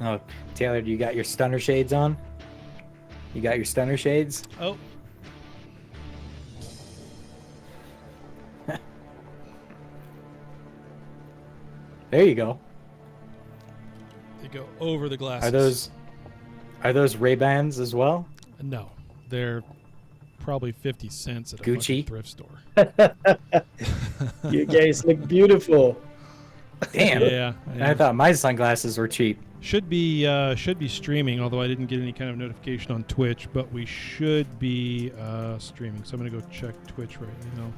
Oh, Taylor, you got your stunner shades on? You got your stunner shades? Oh. There you go. They go over the glasses. Are those Ray-Bans as well? No, they're probably 50 cents at a Gucci fucking thrift store. You guys look beautiful. Damn. Yeah. I thought my sunglasses were cheap. Should be streaming, although I didn't get any kind of notification on Twitch, but we should be streaming. So I'm gonna go check Twitch right now.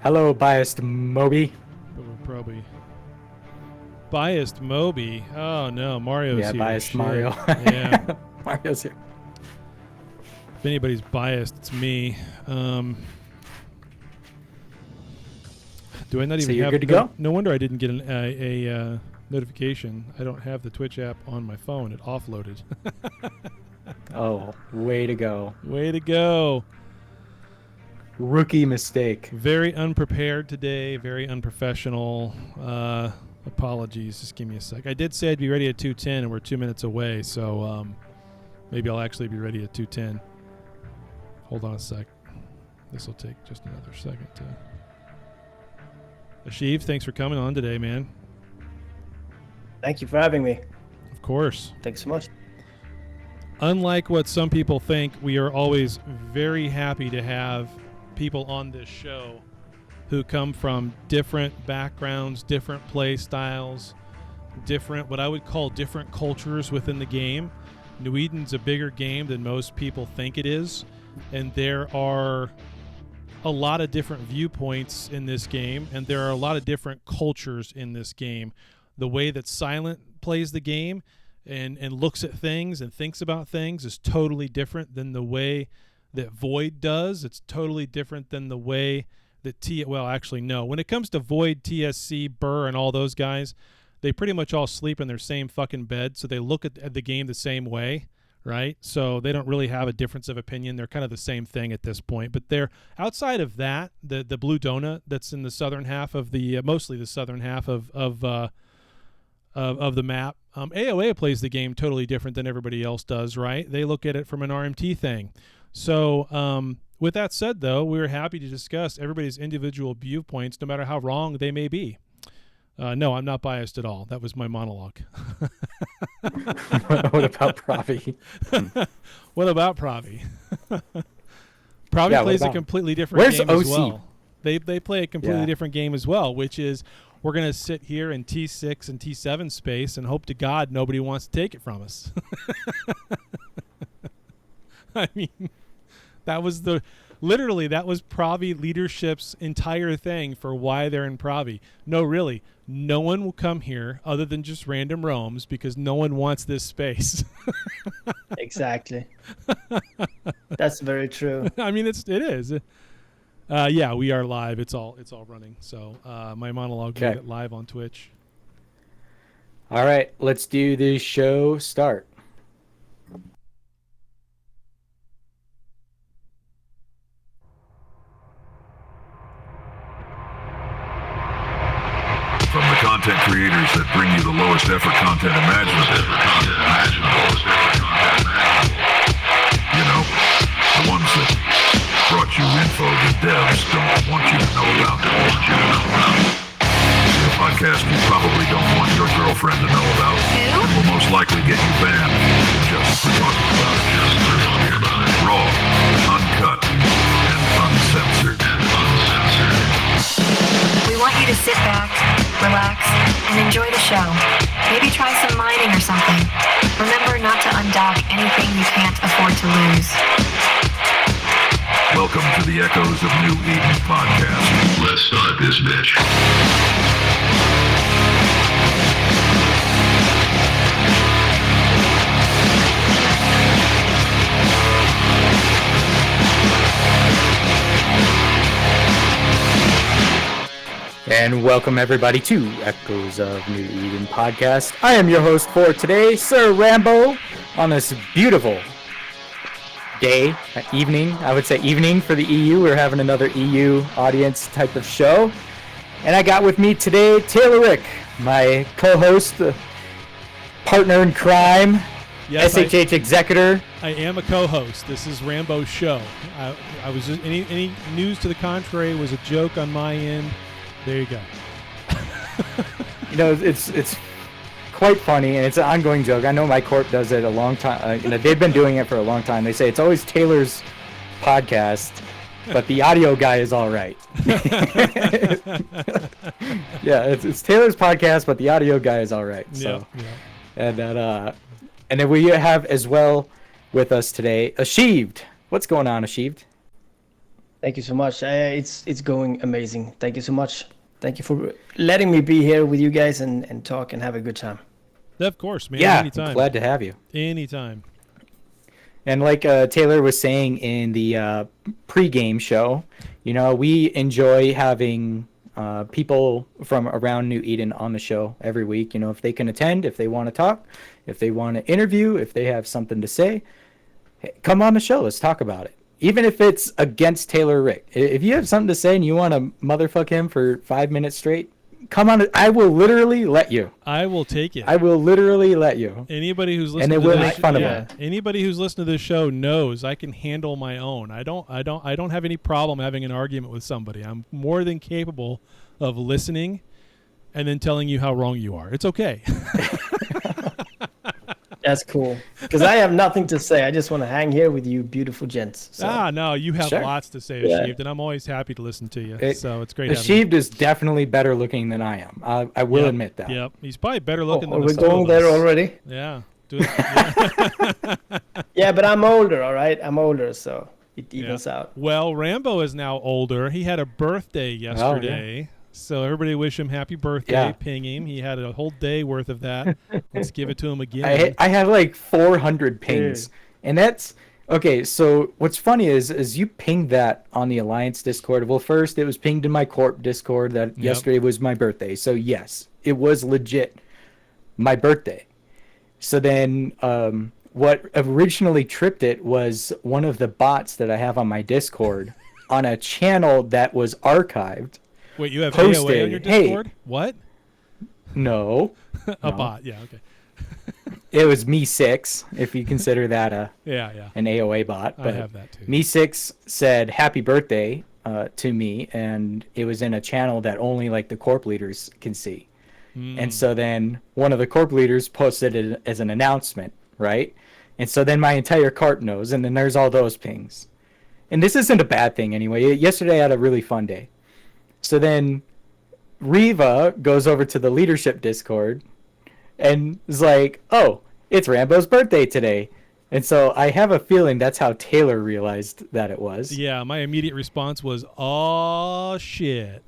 Hello, biased Moby. But we're probably biased Moby. Oh no, Mario's here. Yeah, biased Shit. Mario. Yeah. Mario's here. If anybody's biased, it's me. Do I not even So you're have? good to go? No wonder I didn't get a notification. I don't have the Twitch app on my phone. It offloaded. Oh, way to go. Way to go. Rookie mistake. Very unprepared today. Very unprofessional. Apologies. Just give me a sec. I did say I'd be ready at 2:10, and we're 2 minutes away. So maybe I'll actually be ready at 2:10. Hold on a sec. This will take just another second to. Asheeved, thanks for coming on today, man. Thank you for having me. Of course. Thanks so much. Unlike what some people think, we are always very happy to have people on this show who come from different backgrounds, different play styles, different, what I would call different cultures within the game. New Eden's a bigger game than most people think it is, and there are a lot of different viewpoints in this game, and there are a lot of different cultures in this game. The way that Silent plays the game and looks at things and thinks about things is totally different than the way that Void does. It's totally different than the way that well, actually, no. When it comes to Void, TSC, Burr, and all those guys, they pretty much all sleep in their same fucking bed, so they look at the game the same way, right? So they don't really have a difference of opinion. They're kind of the same thing at this point. But they're outside of that, the blue donut that's in the southern half of the mostly the southern half of the map. AOA plays the game totally different than everybody else does, right? They look at it from an RMT thing. So with that said, though, we're happy to discuss everybody's individual viewpoints, no matter how wrong they may be. No, I'm not biased at all. That was my monologue. What about Pravi? What about Pravi? Pravi plays a completely different Where's game OC? as well. They play a completely Yeah. different game as well, which is we're going to sit here in T6 and T7 space and hope to God nobody wants to take it from us. I mean, that was Pravi leadership's entire thing for why they're in Pravi. No, really, no one will come here other than just random roams because no one wants this space. Exactly. That's very true. I mean, it is. Yeah, we are live. It's all running. So my monologue will get live on Twitch. All right, let's do the show start. From the content creators that bring you the lowest effort content imaginable. You know, the ones that brought you info that devs don't want you to know about. The podcast you probably don't want your girlfriend to know about. And will most likely get you banned just for talking about it. Raw, uncut, and uncensored. We want you to sit back, relax, and enjoy the show. Maybe try some mining or something. Remember not to undock anything you can't afford to lose. Welcome to the Echoes of New Eden podcast. Let's start this bitch. And welcome everybody to Echoes of New Eden podcast. I am your host for today, Sir Rambo, on this beautiful day, evening, I would say evening for the EU. We're having another EU audience type of show. And I got with me today Taylor Rick, my co-host, partner in crime, Yes, SHH executor. I am a co-host. This is Rambo's show. I was just, any news to the contrary was a joke on my end. There you go. You know, it's quite funny, and it's an ongoing joke. I know my corp does it a long time. They've been doing it for a long time. They say it's always Taylor's podcast, but the audio guy is all right. Yeah, it's Taylor's podcast, but the audio guy is all right. So, and then we have as well with us today Asheeved. What's going on, Asheeved? Thank you so much. It's going amazing. Thank you so much. Thank you for letting me be here with you guys and talk and have a good time. Of course, man. Yeah, Anytime. glad to have you. Anytime. And like Taylor was saying in the pre-game show, you know, we enjoy having people from around New Eden on the show every week. You know, if they can attend, if they want to talk, if they want to interview, if they have something to say, hey, come on the show. Let's talk about it. Even if it's against Taylor Rick. If you have something to say and you want to motherfuck him for 5 minutes straight, come on. I will literally let you. I will take it. I will literally let you. Anybody who's listening And they to will this, make fun of him. Anybody who's listening to this show knows I can handle my own. I don't have any problem having an argument with somebody. I'm more than capable of listening and then telling you how wrong you are. It's okay. That's cool. Because I have nothing to say. I just want to hang here with you beautiful gents. So. No, you have Sure. lots to say, Yeah. Asheeved, and I'm always happy to listen to you. So it's great having Asheeved is definitely better looking than I am. I will admit that. Yep. He's probably better looking Are than we the two going of there us. already? Yeah. Yeah, but I'm older, all right? I'm older, so it evens out. Well, Rambo is now older. He had a birthday yesterday. So everybody wish him happy birthday. Yeah. Ping him. He had a whole day worth of that. Let's give it to him again. I have like 400 pings. Dude. And that's okay. So what's funny is you pinged that on the Alliance Discord. Well, first it was pinged in my Corp Discord that yesterday was my birthday. So yes, it was legit my birthday. So then what originally tripped it was one of the bots that I have on my Discord on a channel that was archived. Wait, you have posted, AOA on your "Hey." Discord? What? No. A No. bot. Yeah, okay. It was Me6, if you consider that Yeah. an AOA bot. I But have that too. Me6 said happy birthday to me, and it was in a channel that only like the corp leaders can see. And so then one of the corp leaders posted it as an announcement, right? And so then my entire corp knows, and then there's all those pings. And this isn't a bad thing anyway. Yesterday I had a really fun day. So then Riva goes over to the leadership Discord and is like, oh, it's Rambo's birthday today. And so I have a feeling that's how Taylor realized that it was. Yeah, my immediate response was, "Oh shit!"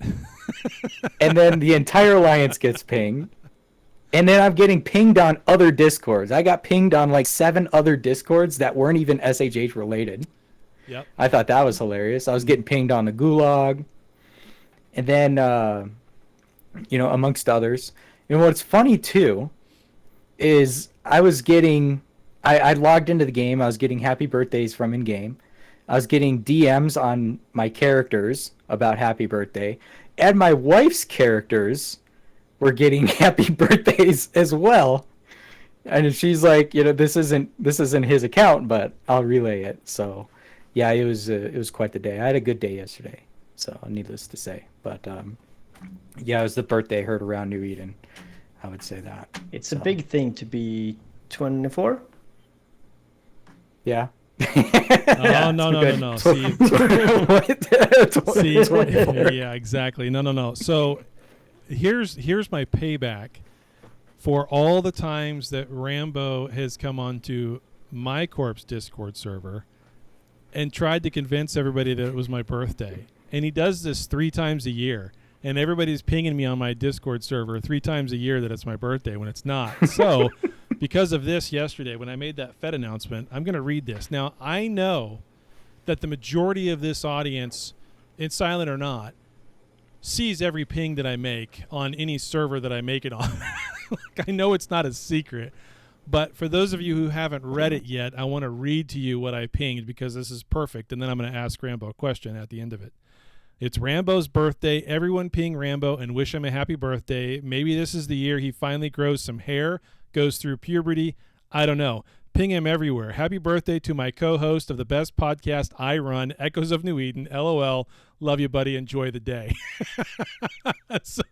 And then the entire alliance gets pinged. And then I'm getting pinged on other Discords. I got pinged on like 7 other Discords that weren't even SHH related. Yep. I thought that was hilarious. I was getting pinged on the Gulag. And then, you know, amongst others. And what's funny too is I logged into the game. I was getting happy birthdays from in-game. I was getting DMs on my characters about happy birthday. And my wife's characters were getting happy birthdays as well. And she's like, you know, this isn't his account, but I'll relay it. So, yeah, it was quite the day. I had a good day yesterday. So, needless to say. But, yeah, it was the birthday heard around New Eden. I would say that. It's a big thing to be 24. Oh Yeah. no. See, See, yeah, exactly. No. So here's my payback for all the times that Rambo has come onto my corpse Discord server and tried to convince everybody that it was my birthday. And he does this 3 times a year. And everybody's pinging me on my Discord server 3 times a year that it's my birthday when it's not. So because of this yesterday, when I made that Fed announcement, I'm going to read this. Now, I know that the majority of this audience, in silent or not, sees every ping that I make on any server that I make it on. Like, I know it's not a secret. But for those of you who haven't read it yet, I want to read to you what I pinged because this is perfect. And then I'm going to ask Rambo a question at the end of it. It's Rambo's birthday. Everyone ping Rambo and wish him a happy birthday. Maybe this is the year he finally grows some hair, goes through puberty. I don't know. Ping him everywhere. Happy birthday to my co-host of the best podcast I run, Echoes of New Eden. LOL. Love you, buddy. Enjoy the day. So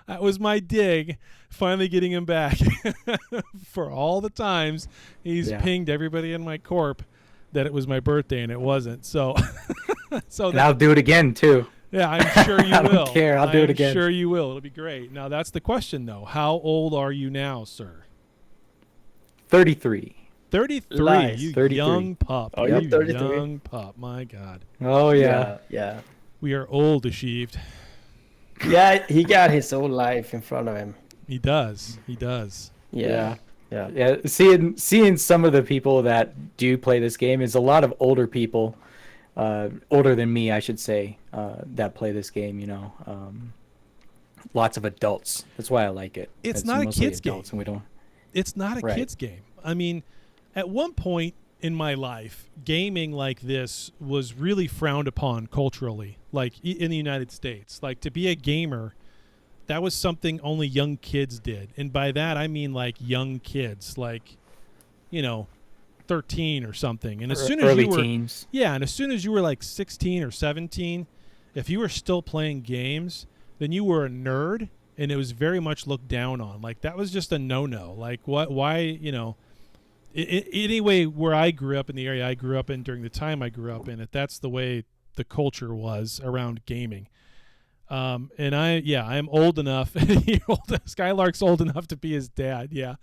that was my dig. Finally getting him back for all the times he's pinged everybody in my corp that it was my birthday and it wasn't. So, and I'll do it again too. Yeah, I'm sure you will. I don't care. I'll do it again. I'm sure you will. It'll be great. Now that's the question though. How old are you now, sir? 33. 33. Nice. You 33. young pup. Oh, you you're 33. young pup. My God. Oh yeah. Yeah. We are old, Asheeved. Yeah, he got his whole life in front of him. He does. He does. Yeah. Seeing some of the people that do play this game is a lot of older people, older than me, I should say, that play this game. You know, lots of adults. That's why I like it. It's not a kids game. And we don't. It's not a kids game. I mean, at one point in my life, gaming like this was really frowned upon culturally, like in the United States. Like to be a gamer, that was something only young kids did. And by that, I mean like young kids, like, 13 or something. And as soon as early you were, teens. Yeah, and as soon as you were like 16 or 17, if you were still playing games, then you were a nerd, and it was very much looked down on. Like that was just a no-no. Like why, anyway, where I grew up in the area I grew up in during the time I grew up in it, that's the way the culture was around gaming. And I'm old enough. Skylark's old enough to be his dad. Yeah.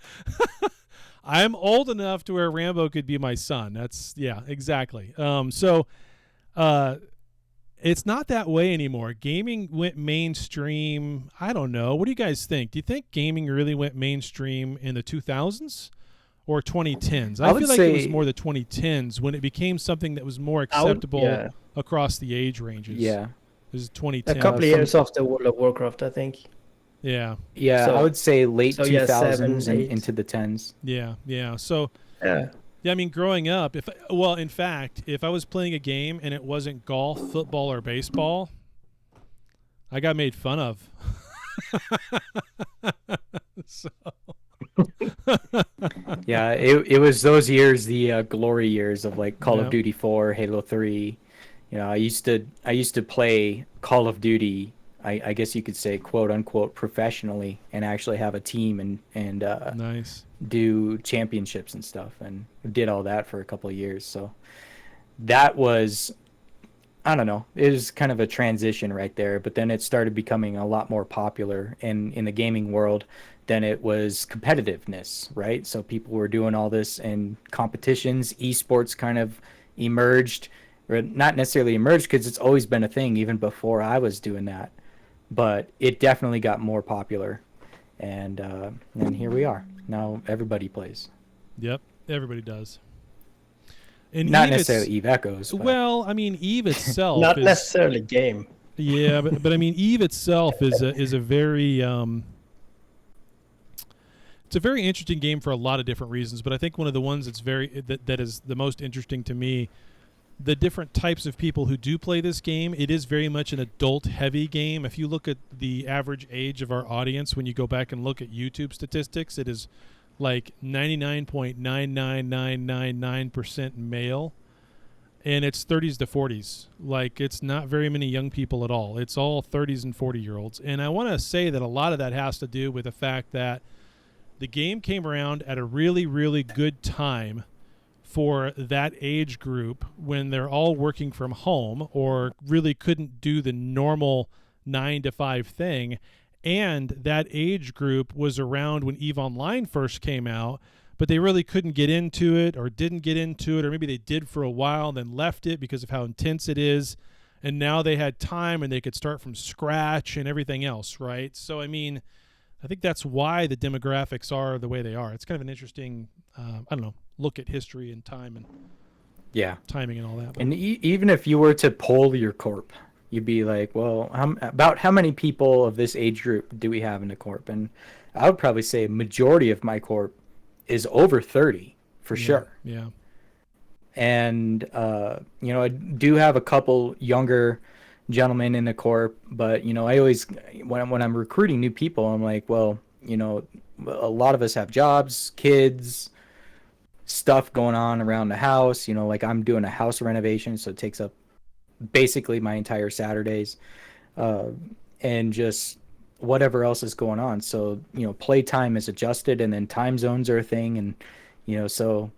I'm old enough to where Rambo could be my son. Exactly. It's not that way anymore. Gaming went mainstream. I don't know. What do you guys think? Do you think gaming really went mainstream in the 2000s or 2010s? I feel like it was more the 2010s when it became something that was more acceptable across the age ranges. Yeah. This is 2010. A couple of years after World of Warcraft, I think. Yeah. Yeah, So- I would say late so, yeah, 2000s 7, and 8. into the 10s. Yeah. So, Yeah. yeah, I mean, growing up, in fact, if I was playing a game and it wasn't golf, football, or baseball, I got made fun of. So. Yeah, it was those years, the glory years of like Call Yeah. of Duty 4, Halo 3. I used to play Call of Duty, I guess you could say, quote unquote, professionally, and actually have a team and Nice. do championships and stuff, and did all that for a couple of years. So that was, I don't know, it was kind of a transition right there. But then it started becoming a lot more popular in the gaming world. Then it was competitiveness, right? So people were doing all this in competitions. Esports kind of emerged, or not necessarily emerged because it's always been a thing even before I was doing that. But it definitely got more popular, and here we are. Now everybody plays. Yep, everybody does. And Not Eve necessarily Eve Echoes. But Well, I mean, Eve itself Not is, necessarily game. Yeah, but I mean, Eve itself is a very it's a very interesting game for a lot of different reasons. But I think one of the ones that is the most interesting to me, the different types of people who do play this game. It is very much an adult-heavy game. If you look at the average age of our audience, when you go back and look at YouTube statistics, it is like 99.99999% male. And it's 30s to 40s. Like, it's not very many young people at all. It's all 30s and 40-year-olds. And I want to say that a lot of that has to do with the fact that the game came around at a really, really good time for that age group when they're all working from home or really couldn't do the normal 9 to 5 thing. And that age group was around when EVE Online first came out, but they really couldn't get into it or didn't get into it, or maybe they did for a while and then left it because of how intense it is. And now they had time and they could start from scratch and everything else, right? So, I mean, I think that's why the demographics are the way they are. It's kind of an interesting, look at history and time and timing and all that. But And even if you were to poll your corp, you'd be like, well, about how many people of this age group do we have in the corp? And I would probably say a majority of my corp is over 30 for sure. Yeah. And I do have a couple younger gentlemen in the corp, but I always when I'm recruiting new people, I'm like, well, a lot of us have jobs, kids, stuff going on around the house. Like I'm doing a house renovation, so it takes up basically my entire Saturdays, uh, and just whatever else is going on. So, playtime is adjusted, and then time zones are a thing. And, so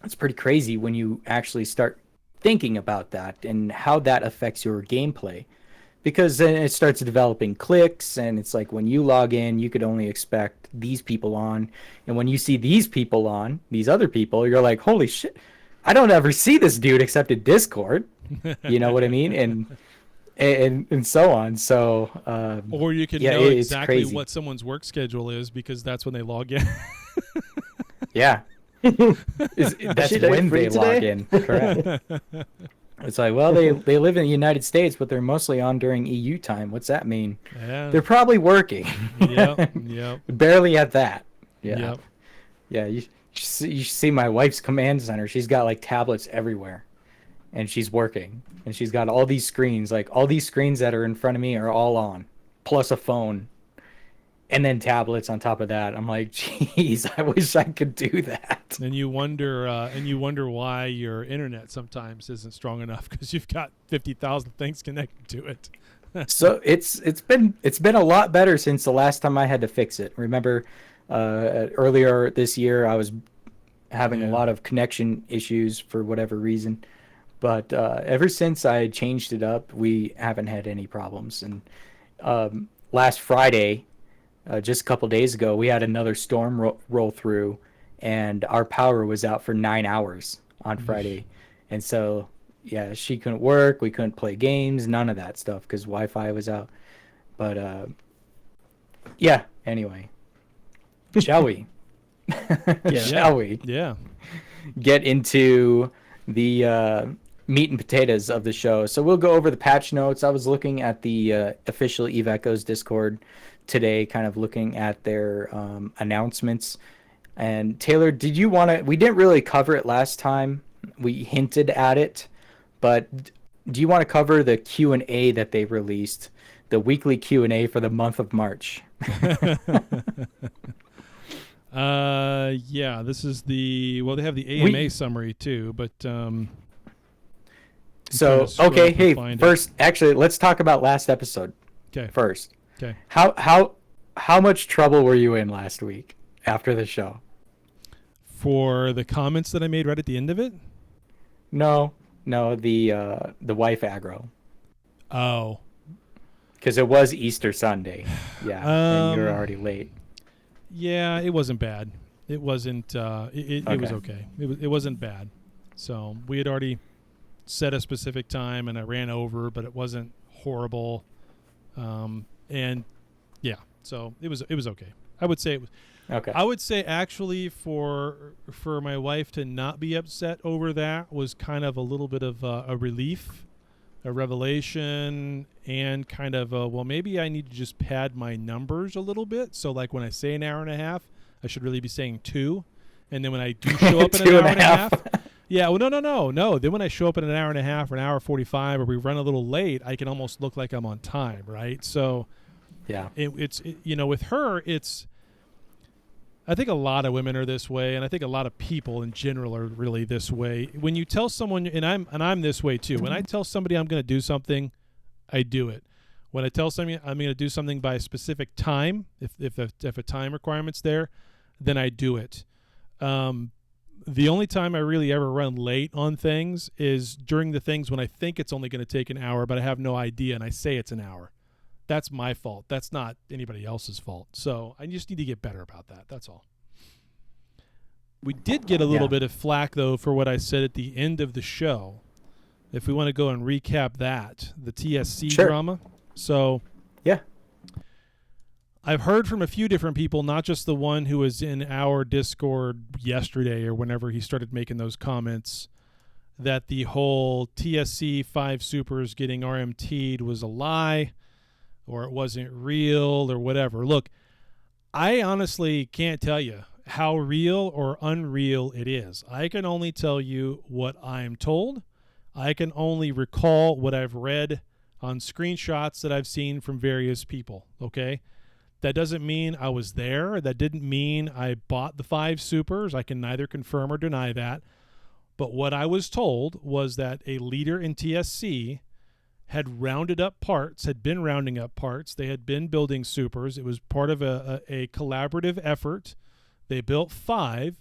it's pretty crazy when you actually start thinking about that and how that affects your gameplay. Because then it starts developing cliques, and it's like when you log in, you could only expect these people on. And when you see these people on, these other people, you're like, holy shit, I don't ever see this dude except in Discord. You know what I mean? And so on. So or you can know exactly what someone's work schedule is because that's when they log in. Yeah. That's when they log in. Correct. It's like, well, they live in the United States, but they're mostly on during EU time. What's that mean? Yeah. They're probably working. Yep. Barely at that. Yeah. Yep. Yeah. You see my wife's command center. She's got like tablets everywhere, and she's working, and she's got all these screens. Like all these screens that are in front of me are all on, plus a phone. And then tablets on top of that. I'm like, geez, I wish I could do that. And you wonder why your internet sometimes isn't strong enough because you've got 50,000 things connected to it. So it's been a lot better since the last time I had to fix it. Remember, earlier this year I was having a lot of connection issues for whatever reason, but ever since I changed it up, we haven't had any problems. And last Friday. Just a couple days ago, we had another storm roll through, and our power was out for 9 hours on Friday. And so, yeah, she couldn't work. We couldn't play games, none of that stuff because Wi-Fi was out. But, yeah, anyway. Shall we? Shall we? Yeah. Get into the meat and potatoes of the show. So we'll go over the patch notes. I was looking at the official Eve Echoes Discord today, kind of looking at their announcements. And Taylor, did you want to? We didn't really cover it last time. We hinted at it, but do you want to cover the Q&A that they released, the weekly Q&A for the month of March? Yeah, this is they have the AMA summary too, but so okay, hey, first, actually, let's talk about last episode. Okay. First. Okay. How much trouble were you in last week after the show? For the comments that I made right at the end of it? No, the wife aggro. Oh. Because it was Easter Sunday. Yeah, and you're already late. Yeah, it wasn't bad. It wasn't. It was okay. It wasn't bad. So we had already set a specific time, and I ran over, but it wasn't horrible. And yeah, so it was okay. I would say it was okay. I would say actually for my wife to not be upset over that was kind of a little bit of a relief, a revelation, and kind of well, maybe I need to just pad my numbers a little bit. So like when I say an hour and a half, I should really be saying 2, and then when I do show up in an hour and a half. Yeah, well, no. Then when I show up in an hour and a half or an hour 45 or we run a little late, I can almost look like I'm on time, right? So yeah, it's with her, I think a lot of women are this way, and I think a lot of people in general are really this way. When you tell someone, and I'm this way too. When I tell somebody I'm going to do something, I do it. When I tell somebody I'm going to do something by a specific time, if a time requirement's there, then I do it. The only time I really ever run late on things is during the things when I think it's only going to take an hour, but I have no idea, and I say it's an hour. That's my fault. That's not anybody else's fault. So I just need to get better about that. That's all. We did get a little bit of flack, though, for what I said at the end of the show. If we want to go and recap that, the TSC drama. So yeah, I've heard from a few different people, not just the one who was in our Discord yesterday or whenever he started making those comments, that the whole TSC 5 Supers getting RMT'd was a lie or it wasn't real or whatever. Look, I honestly can't tell you how real or unreal it is. I can only tell you what I'm told. I can only recall what I've read on screenshots that I've seen from various people, okay? That doesn't mean I was there. That didn't mean I bought the 5 supers. I can neither confirm or deny that. But what I was told was that a leader in TSC had rounded up parts, had been rounding up parts. They had been building supers. It was part of a collaborative effort. They built 5,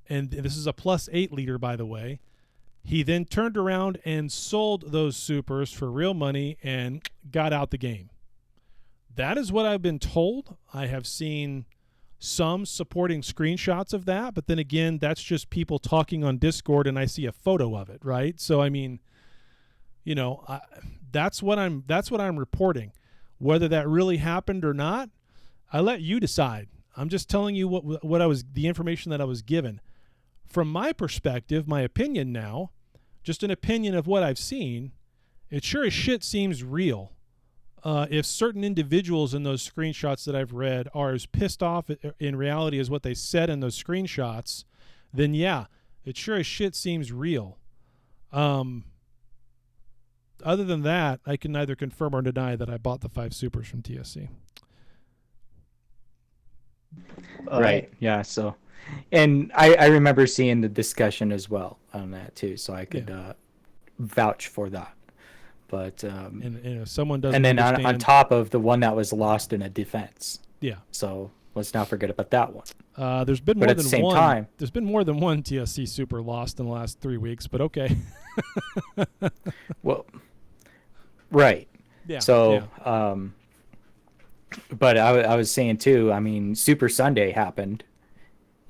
and this is a +8 leader, by the way. He then turned around and sold those supers for real money and got out the game. That is what I've been told. I have seen some supporting screenshots of that, but then again, that's just people talking on Discord, and I see a photo of it, right? So I mean, you know, that's what I'm reporting. Whether that really happened or not, I let you decide. I'm just telling you the information that I was given. From my perspective, my opinion now, just an opinion of what I've seen, it sure as shit seems real. If certain individuals in those screenshots that I've read are as pissed off in reality as what they said in those screenshots, then yeah, it sure as shit seems real. Other than that, I can neither confirm or deny that I bought the 5 supers from TSC. Right. Yeah. So, and I remember seeing the discussion as well on that too, so I could vouch for that. But and if someone doesn't, and then understand, on top of the one that was lost in a defense. Yeah. So let's not forget about that one. There's been but more at than the same one. time, There's been more than one TSC super lost in the last 3 weeks, but okay. Well, right. Yeah. So, yeah. But I was saying too, I mean, Super Sunday happened.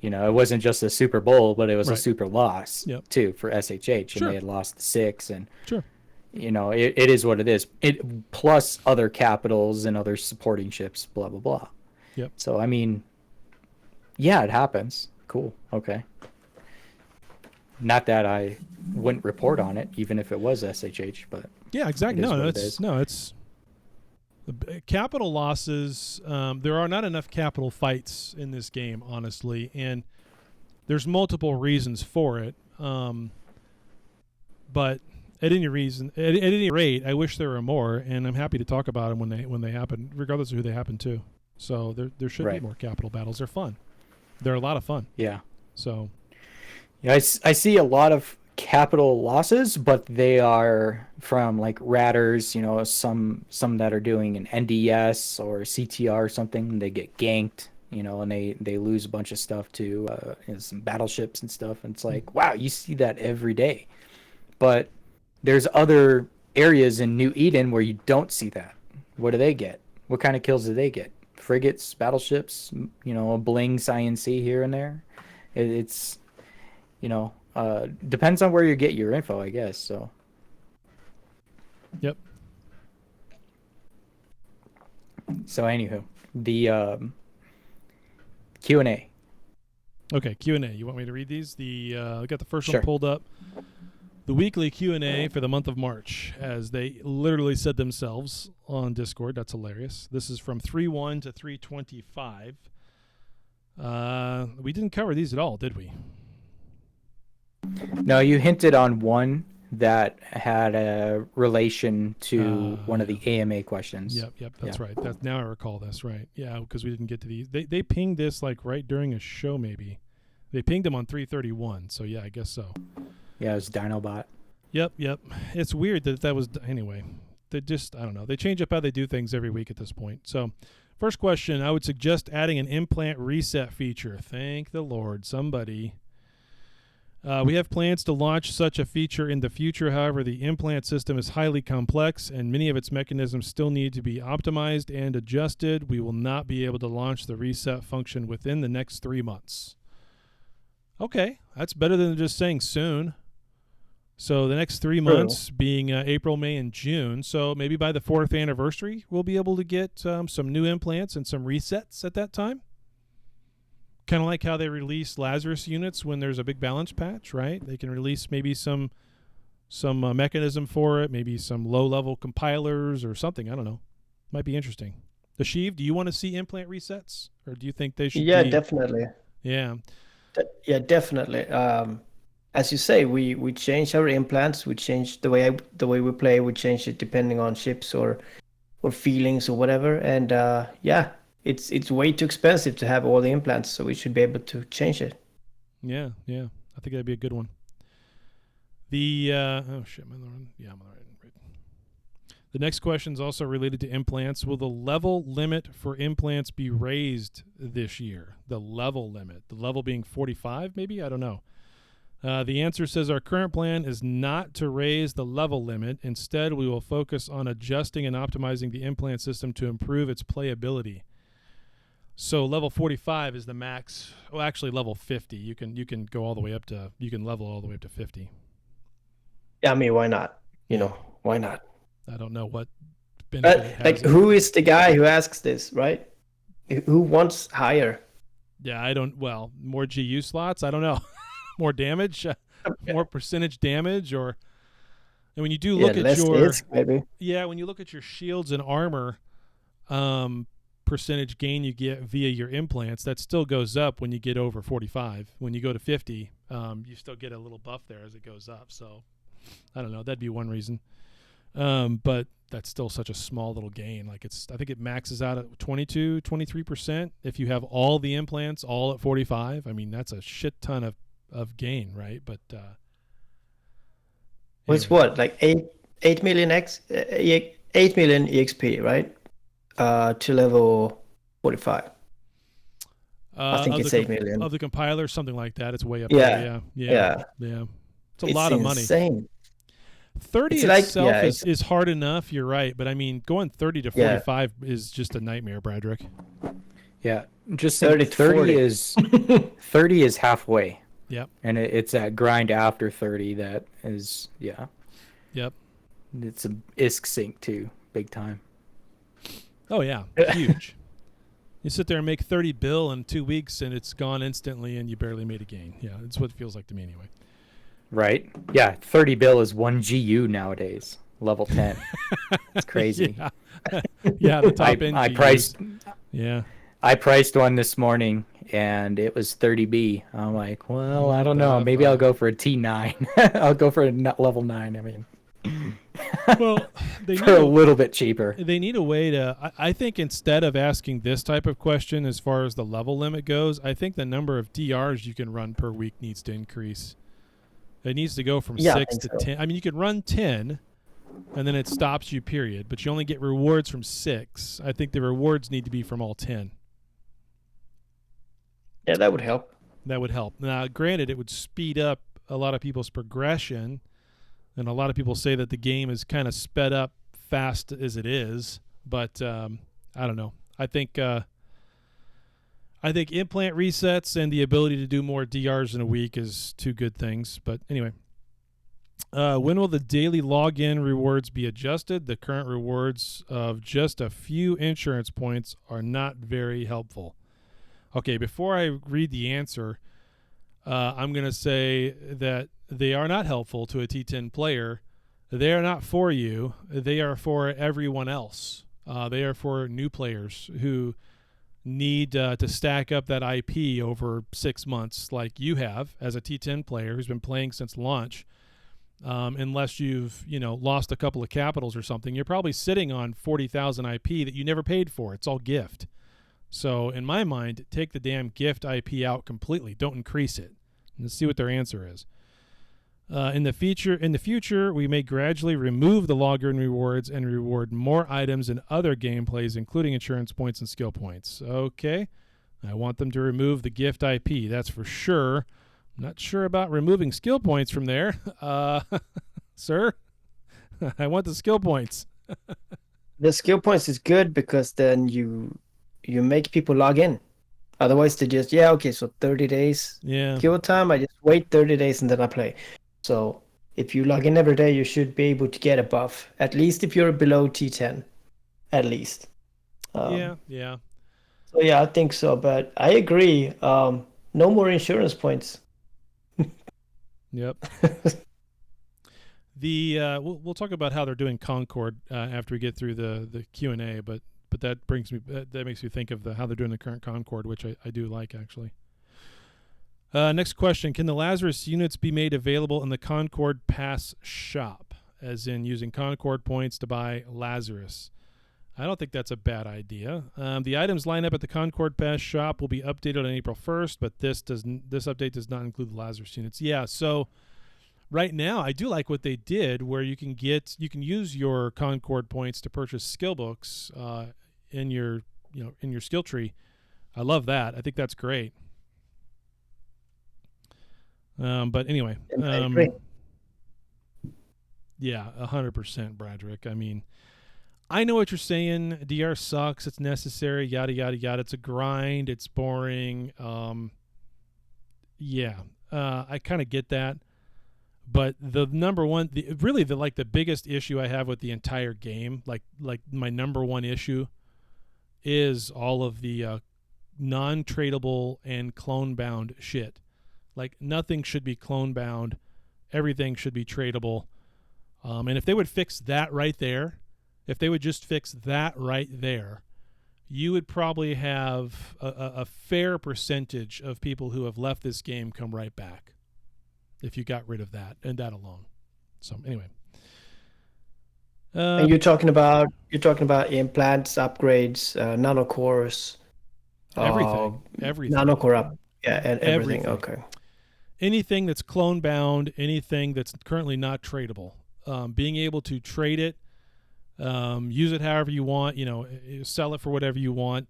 You know, it wasn't just a Super Bowl, but it was a super loss too for SHH, and they had lost the 6, and you know, it is what it is. It plus other capitals and other supporting ships, blah blah blah. Yep. So I mean, yeah, it happens. Cool. Okay. Not that I wouldn't report on it, even if it was SHH, but yeah, exactly. It's capital losses. There are not enough capital fights in this game, honestly, and there's multiple reasons for it. But at any rate, I wish there were more, and I'm happy to talk about them when they happen, regardless of who they happen to. So there should be more capital battles. They're fun. They're a lot of fun. Yeah. So. Yeah, I see a lot of capital losses, but they are from like ratters, you know, some that are doing an NDS or CTR or something. They get ganked, you know, and they lose a bunch of stuff to you know, some battleships and stuff. And it's like, wow, you see that every day. But there's other areas in New Eden where you don't see that. What do they get? What kind of kills do they get? Frigates, battleships, you know, a bling INC here and there. It's, you know, depends on where you get your info, I guess. So. Yep. So anywho, the Q&A. Okay, Q&A. You want me to read these? I got the first one pulled up. The weekly Q&A for the month of March, as they literally said themselves on Discord. That's hilarious. This is from 3/1 to 3/25. We didn't cover these at all, did we? No, you hinted on one that had a relation to one of the AMA questions. Yep, that's right. Now I recall this, right. Yeah, because we didn't get to these. They pinged this like right during a show, maybe. They pinged them on 3/31, so yeah, I guess so. Yeah, it was Dinobot. Yep. It's weird that was... Anyway, they just... I don't know. They change up how they do things every week at this point. So, first question, I would suggest adding an implant reset feature. Thank the Lord. Somebody... we have plans to launch such a feature in the future. However, the implant system is highly complex and many of its mechanisms still need to be optimized and adjusted. We will not be able to launch the reset function within the next 3 months. Okay, that's better than just saying soon. So the next 3 months being April, May, and June. So maybe by the 4th anniversary, we'll be able to get some new implants and some resets at that time. Kind of like how they release Lazarus units when there's a big balance patch, right? They can release maybe some mechanism for it, maybe some low-level compilers or something. I don't know. Might be interesting. Asheeved, do you want to see implant resets? Or do you think they should Yeah, be... definitely. Yeah. Yeah, definitely. As you say, we change our implants, we change the way we play, we change it depending on ships or feelings or whatever. And yeah, it's way too expensive to have all the implants, so we should be able to change it. Yeah. I think that'd be a good one. The oh shit, am I on the right? Yeah, I'm on the right. The next question is also related to implants. Will the level limit for implants be raised this year? The level limit, the level being 45, maybe? I don't know. The answer says our current plan is not to raise the level limit. Instead, we will focus on adjusting and optimizing the implant system to improve its playability. So level 45 is the max. Well, actually, level 50. You can go all the way up to. You can level all the way up to 50. Yeah, I mean, why not? You know, why not? I don't know what benefit it has. Like, who is the guy who asks this, right? Who wants higher? Yeah, I don't. Well, more GU slots. I don't know. More damage, more percentage damage, or. And when you do look at less your disc, maybe. Yeah, when you look at your shields and armor, percentage gain you get via your implants, that still goes up when you get over 45. When you go to 50, you still get a little buff there as it goes up. So, I don't know. That'd be one reason. But that's still such a small little gain. Like I think it maxes out at 22, 23% if you have all the implants all at 45. I mean, that's a shit ton of gain, right? But It's what, like 8 million 8 million EXP, right? To level 45. I think it's 8 million. Of the compiler, something like that. It's way up Yeah. there. Yeah. It's a lot of money. Insane. 30 it's itself is hard enough, you're right, but I mean going 30 to 45 is just a nightmare, Bradrick. Yeah, just 30 is 30 is halfway. Yep. And it's that grind after 30 that is Yep. It's a ISK sync too, big time. Oh yeah, huge. You sit there and make 30 bill in 2 weeks and it's gone instantly and you barely made a gain. Yeah, that's what it feels like to me anyway. Right? Yeah, 30 bill is 1 GU nowadays. Level 10. It's crazy. Yeah, the top end. I priced. Yeah. I priced one this morning and it was 30B. I'm like, well, I don't know. Maybe I'll go for a T9. I'll go for a level 9. I mean, well, they for a little bit cheaper. They need a way to. I think instead of asking this type of question as far as the level limit goes, I think the number of DRs you can run per week needs to increase. It needs to go from 6 to 10. I mean, you can run 10, and then it stops you, period. But you only get rewards from 6. I think the rewards need to be from all 10. Yeah, that would help. That would help. Now, granted, it would speed up a lot of people's progression, and a lot of people say that the game is kind of sped up fast as it is. But I don't know. I think implant resets and the ability to do more DRs in a week is two good things. But anyway, when will the daily login rewards be adjusted? The current rewards of just a few insurance points are not very helpful. Okay, before I read the answer, I'm going to say that they are not helpful to a T10 player. They are not for you. They are for everyone else. They are for new players who need to stack up that IP over 6 months like you have as a T10 player who's been playing since launch. Unless you've lost a couple of capitals or something, you're probably sitting on 40,000 IP that you never paid for. It's all gift. So in my mind, take the damn gift IP out completely. Don't increase it. Let's see what their answer is. In the future, we may gradually remove the login rewards and reward more items and other gameplays, including insurance points and skill points. Okay. I want them to remove the gift IP. That's for sure. I'm not sure about removing skill points from there. Sir, I want the skill points. The skill points is good because then you make people log in. Otherwise, they just, so 30 days skill time. I just wait 30 days and then I play. So if you log in every day, you should be able to get a buff, at least if you're below T10, at least. Yeah. So I think so. But I agree. No more insurance points. Yep. We'll talk about how they're doing Concord after we get through the Q&A, but that makes me think of how they're doing the current Concord, which I do like actually. Next question: can the Lazarus units be made available in the Concord Pass shop, as in using Concord points to buy Lazarus? I don't think that's a bad idea. The items lineup at the Concord Pass shop will be updated on April 1st, but this update does not include the Lazarus units. Yeah, so right now I do like what they did, where you can use your Concord points to purchase skill books in your skill tree. I love that. I think that's great. But anyway, yeah, 100%, Bradrick. I mean, I know what you're saying. DR sucks. It's necessary. Yada yada yada. It's a grind. It's boring. Yeah, I kind of get that. But the number one, the biggest issue I have with the entire game, like my number one issue, is all of the non-tradable and clone-bound shit. Like, nothing should be clone-bound. Everything should be tradable. And if they would fix that right there, if they would just fix that right there, you would probably have a fair percentage of people who have left this game come right back if you got rid of that and that alone. So anyway. And you're talking about implants, upgrades, nanocores, everything, nanocore up, and everything. Okay. Anything that's clone bound, anything that's currently not tradable, being able to trade it, use it however you want, sell it for whatever you want,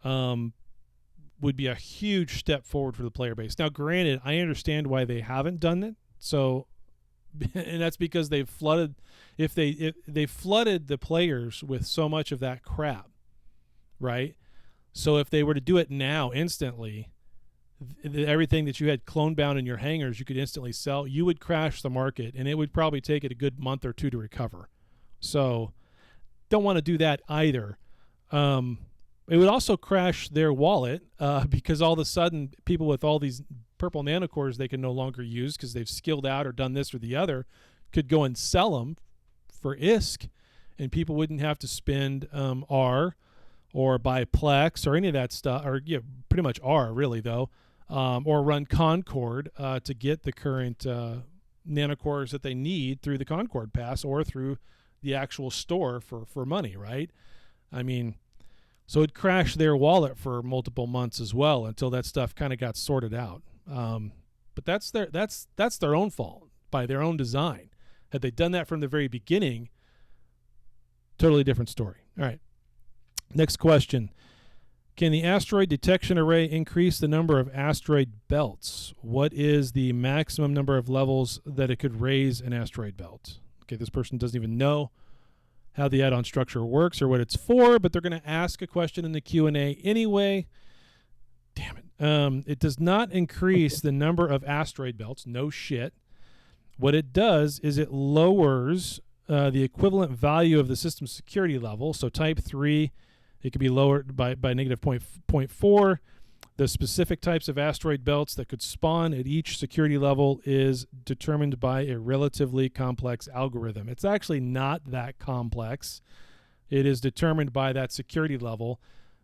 would be a huge step forward for the player base. Now, granted, I understand why they haven't done it. So, and that's because they've flooded. If they flooded the players with so much of that crap, right? So if they were to do it now instantly, everything that you had clone bound in your hangars, you could instantly sell. You would crash the market, and it would probably take it a good month or two to recover. So, don't want to do that either. It would also crash their wallet because all of a sudden people with all these purple nanocores they can no longer use because they've skilled out or done this or the other could go and sell them for ISK, and people wouldn't have to spend R or buy Plex or any of that stuff, or pretty much R really though, or run Concord to get the current nanocores that they need through the Concord Pass or through the actual store for money, right? I mean, so it crashed their wallet for multiple months as well until that stuff kind of got sorted out. But that's their own fault by their own design. Had they done that from the very beginning, totally different story. All right. Next question. Can the asteroid detection array increase the number of asteroid belts? What is the maximum number of levels that it could raise an asteroid belt? Okay, this person doesn't even know how the add-on structure works or what it's for, but they're going to ask a question in the Q&A anyway. Damn it. It does not increase the number of asteroid belts. No shit. What it does is it lowers the equivalent value of the system security level. So type 3, it could be lowered by negative 0.4. The specific types of asteroid belts that could spawn at each security level is determined by a relatively complex algorithm. It's actually not that complex. It is determined by that security level.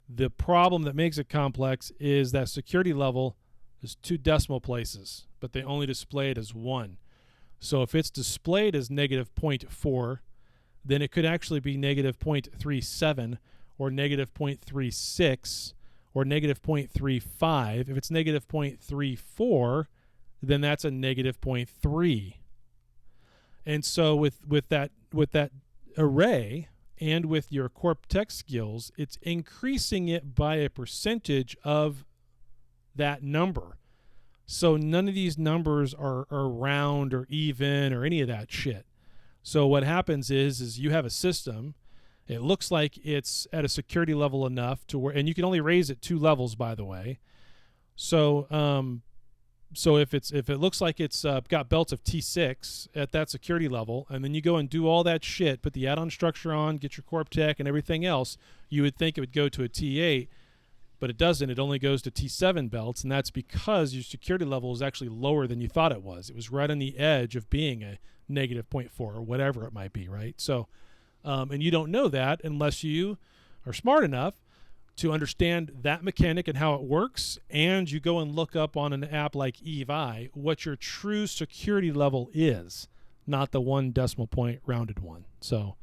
The problem that makes it complex is that security level is 2 decimal places, but they only display it as 1. So if it's displayed as negative 0.4, then it could actually be negative 0.37 or negative 0.36 or negative 0.35. If it's negative 0.34, then that's a negative 0.3. And so with that array and with your corp tech skills, it's increasing it by a percentage of that number. So none of these numbers are round or even or any of that shit. So what happens is you have a system. It looks like it's at a security level enough to where, and you can only raise it 2 levels, by the way. So if it looks like it's got belts of T6 at that security level, and then you go and do all that shit, put the add-on structure on, get your corp tech and everything else, you would think it would go to a T8, but it doesn't. It only goes to T7 belts, and that's because your security level is actually lower than you thought it was. It was right on the edge of being a negative 0.4 or whatever it might be, right? So, and you don't know that unless you are smart enough to understand that mechanic and how it works, and you go and look up on an app like EVI what your true security level is, not the 1 decimal point rounded one. So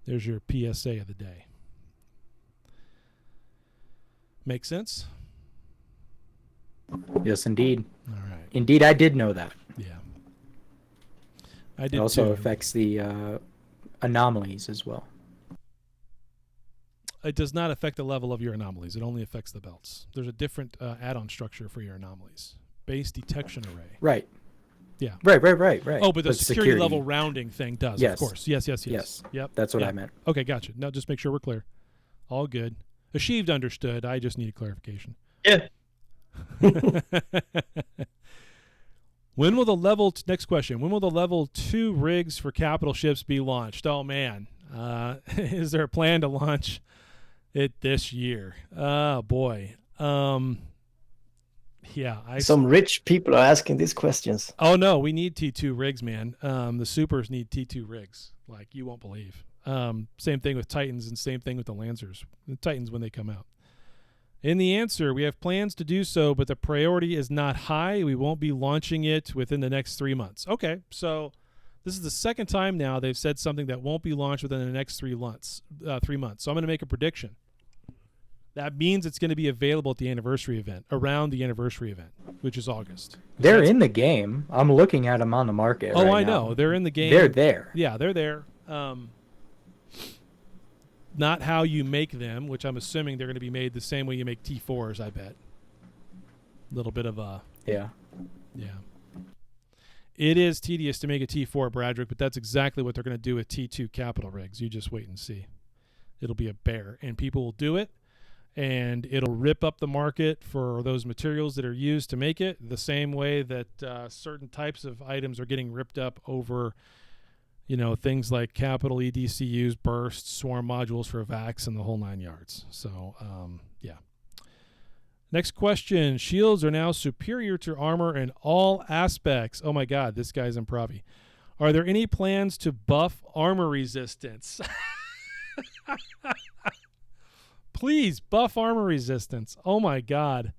there's your PSA of the day. Make sense? Yes, indeed. All right. Indeed, I did know that. Yeah. I did It also too. affects the anomalies as well. It does not affect the level of your anomalies. It only affects the belts. There's a different add-on structure for your anomalies. Base detection array. Right. Yeah. Right. Oh, but the security level rounding thing does, yes. Of course. Yes. Yep. That's what I meant. Okay, gotcha. Now just make sure we're clear. All good. Asheeved understood. I just needed clarification. Yeah. When will the next question, when will the level 2 rigs for capital ships be launched? Oh, man. Is there a plan to launch it this year? Oh, boy. Yeah. Some rich people are asking these questions. Oh, no. We need T2 rigs, man. The supers need T2 rigs. Like, you won't believe. Same thing with Titans and same thing with the Lancers. The Titans when they come out. In the answer, we have plans to do so, but the priority is not high. We won't be launching it within the next 3 months. Okay, so this is the second time now they've said something that won't be launched within the next 3 months. So I'm going to make a prediction. That means it's going to be available at the anniversary event, around the anniversary event, which is August. They're in the game. I'm looking at them on the market. Oh, right I know. now. They're in the game. They're there. Yeah, they're there. Not how you make them, which I'm assuming they're going to be made the same way you make T4s, I bet. A little bit of a... Yeah. Yeah. It is tedious to make a T4, Bradrick, but that's exactly what they're going to do with T2 capital rigs. You just wait and see. It'll be a bear, and people will do it, and it'll rip up the market for those materials that are used to make it, the same way that certain types of items are getting ripped up over... things like capital EDCUs, bursts, swarm modules for VAX, and the whole 9 yards. So, yeah. Next question. Shields are now superior to armor in all aspects. Oh, my God. This guy's improv-y. Are there any plans to buff armor resistance? Please, buff armor resistance. Oh, my God.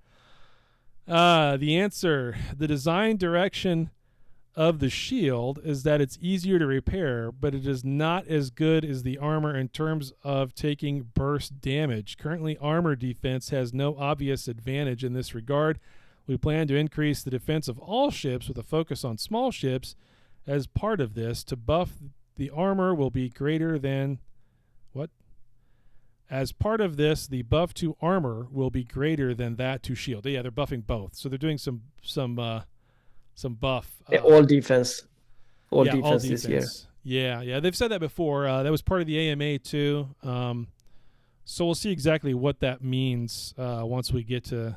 The answer, the design direction of the shield is that it's easier to repair, but it is not as good as the armor in terms of taking burst damage. Currently, armor defense has no obvious advantage in this regard. We plan to increase the defense of all ships with a focus on small ships. As part of this, to buff the armor will be greater than... What? As part of this, the buff to armor will be greater than that to shield. Yeah, they're buffing both. So they're doing some buff. All defense. All defense this year. Yeah. They've said that before. That was part of the AMA too. So we'll see exactly what that means once we get to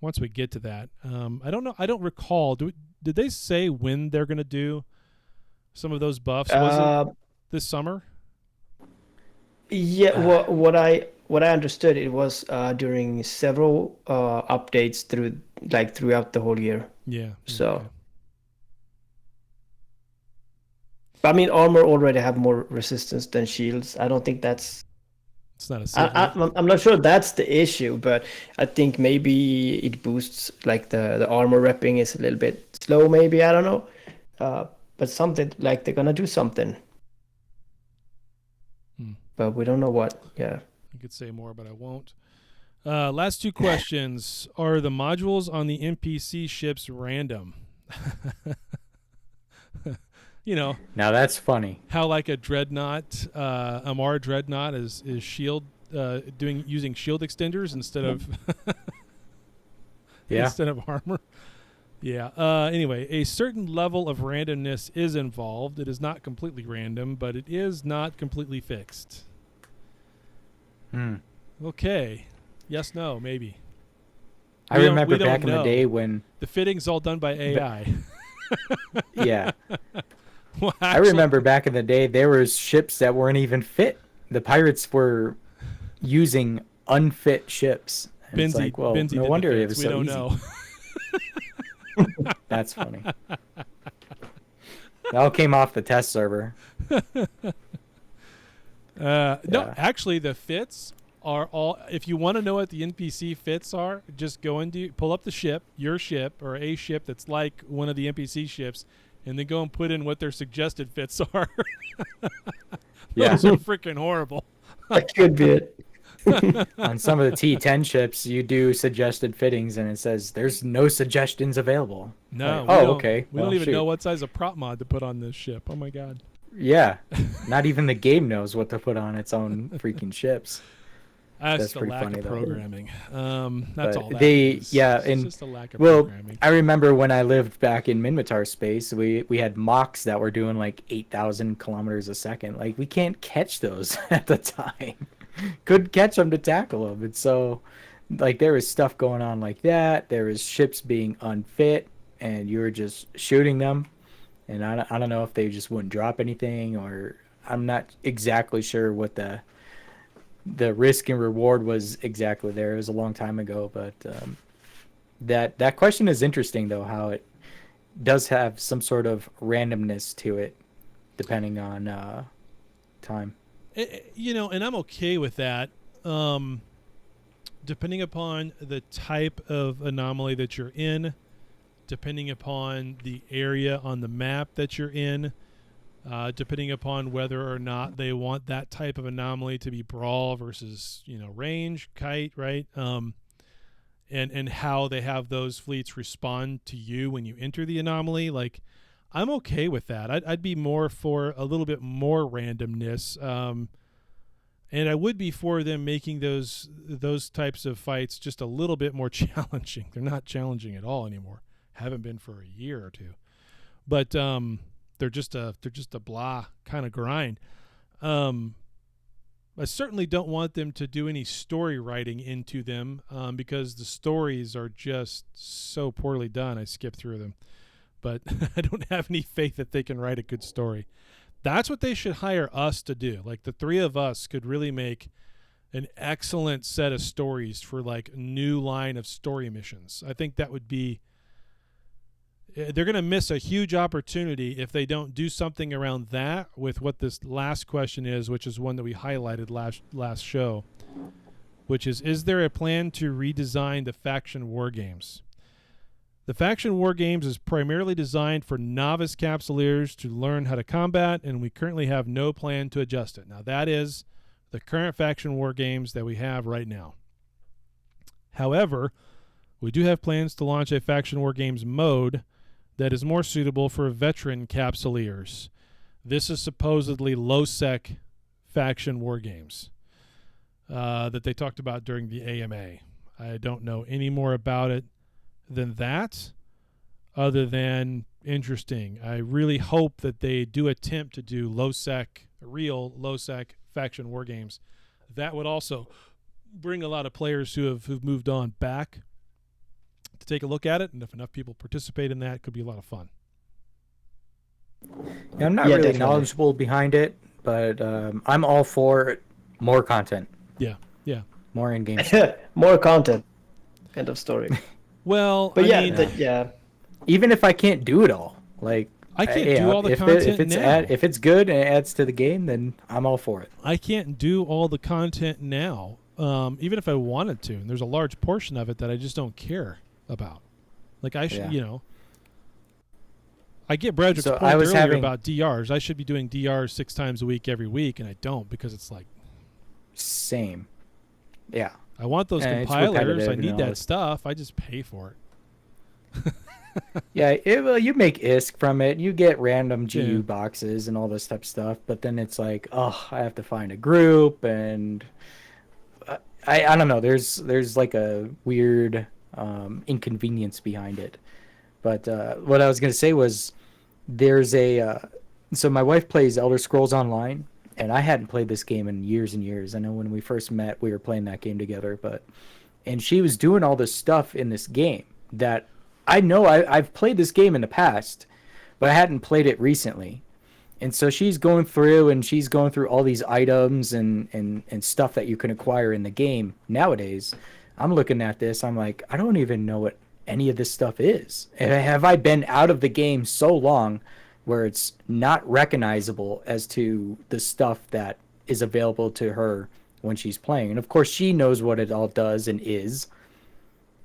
that. I don't know. I don't recall. Did they say when they're going to do some of those buffs? Was it this summer? Yeah. What I understood, it was during several updates throughout the whole year. Yeah. So, okay. But I mean, armor already have more resistance than shields. I don't think that's. It's not a. I'm not sure that's the issue, but I think maybe it boosts like the armor repping is a little bit slow. Maybe I don't know, but something like they're gonna do something. But we don't know what. Yeah. I could say more, but I won't. Last two questions. Are the modules on the NPC ships random? Now that's funny. How like a dreadnought, Amar dreadnought is shield using shield extenders instead of instead of armor. Yeah. Anyway, a certain level of randomness is involved. It is not completely random, but it is not completely fixed. Okay. Yes, no, maybe. I remember back in the day when... The fitting's all done by AI. Yeah. Well, actually, I remember back in the day, there was ships that weren't even fit. The pirates were using unfit ships. And it's like, well, no wonder it was so easy. We don't know. That's funny. That all came off the test server. No, actually, the fits are all. If you want to know what the NPC fits are, just pull up the ship, your ship, or a ship that's like one of the NPC ships, and then go and put in what their suggested fits are. Yeah. Those are freaking horrible. That could be it. On some of the T10 ships, you do suggested fittings, and it says there's no suggestions available. No. Like, okay. We don't even know what size of prop mod to put on this ship. Oh my god. Yeah, not even the game knows what to put on its own freaking ships. That's the lack of programming. That's all that is. Yeah, it's and just a lack of programming. I remember when I lived back in Minmatar space, we had mocks that were doing like 8,000 kilometers a second. Like, we can't catch those at the time. Couldn't catch them to tackle them. And so, like, there was stuff going on like that. There was ships being unfit, and you were just shooting them. And I don't know if they just wouldn't drop anything, or I'm not exactly sure what the risk and reward was exactly there. It was a long time ago, but that question is interesting, though, how it does have some sort of randomness to it depending on time. And I'm okay with that. Depending upon the type of anomaly that you're in, depending upon the area on the map that you're in, depending upon whether or not they want that type of anomaly to be brawl versus, range, kite, right? And how they have those fleets respond to you when you enter the anomaly. Like, I'm okay with that. I'd be more for a little bit more randomness. And I would be for them making those types of fights just a little bit more challenging. They're not challenging at all anymore. Haven't been for a year or two. But they're just a blah kind of grind. I certainly don't want them to do any story writing into them because the stories are just so poorly done. I skip through them, but I don't have any faith that they can write a good story. That's what they should hire us to do. Like, the three of us could really make an excellent set of stories for like a new line of story missions. I think that would be. They're going to miss a huge opportunity if they don't do something around that with what this last question is, which is one that we highlighted last show, which is there a plan to redesign the faction war games? The faction war games is primarily designed for novice capsuleers to learn how to combat, and we currently have no plan to adjust it. Now, that is the current faction war games that we have right now. However, we do have plans to launch a faction war games mode that is more suitable for veteran capsuleers. This is supposedly low-sec faction war games that they talked about during the AMA. I don't know any more about it than that, other than interesting. I really hope that they do attempt to do real low-sec faction war games. That would also bring a lot of players who've moved on back to take a look at it, and if enough people participate in that, it could be a lot of fun. Yeah, I'm not really knowledgeable behind it, but I'm all for more content. Yeah. More in-game. More content. End of story. Well, but yeah. Even if I can't do it all, like, I can't do all the content now. If it's good and it adds to the game, then I'm all for it. I can't do all the content now, even if I wanted to, and there's a large portion of it that I just don't care about. Like, I should, I get Bradrick's point earlier about DRs. I should be doing DRs 6 times a week every week, and I don't because it's like same. Yeah. I want those compilers. I need that stuff. I just pay for it. Yeah, you make ISK from it. You get random GU boxes and all this type of stuff, but then it's like, oh, I have to find a group, and I don't know. There's like a weird inconvenience behind it. But what I was going to say was there's so my wife plays Elder Scrolls Online, and I hadn't played this game in years and years. I know when we first met, we were playing that game together, and she was doing all this stuff in this game that I know I've played this game in the past, but I hadn't played it recently. And so she's going through all these items and stuff that you can acquire in the game nowadays. I'm looking at this, I'm like, I don't even know what any of this stuff is. And have I been out of the game so long where it's not recognizable as to the stuff that is available to her when she's playing? And of course she knows what it all does and is.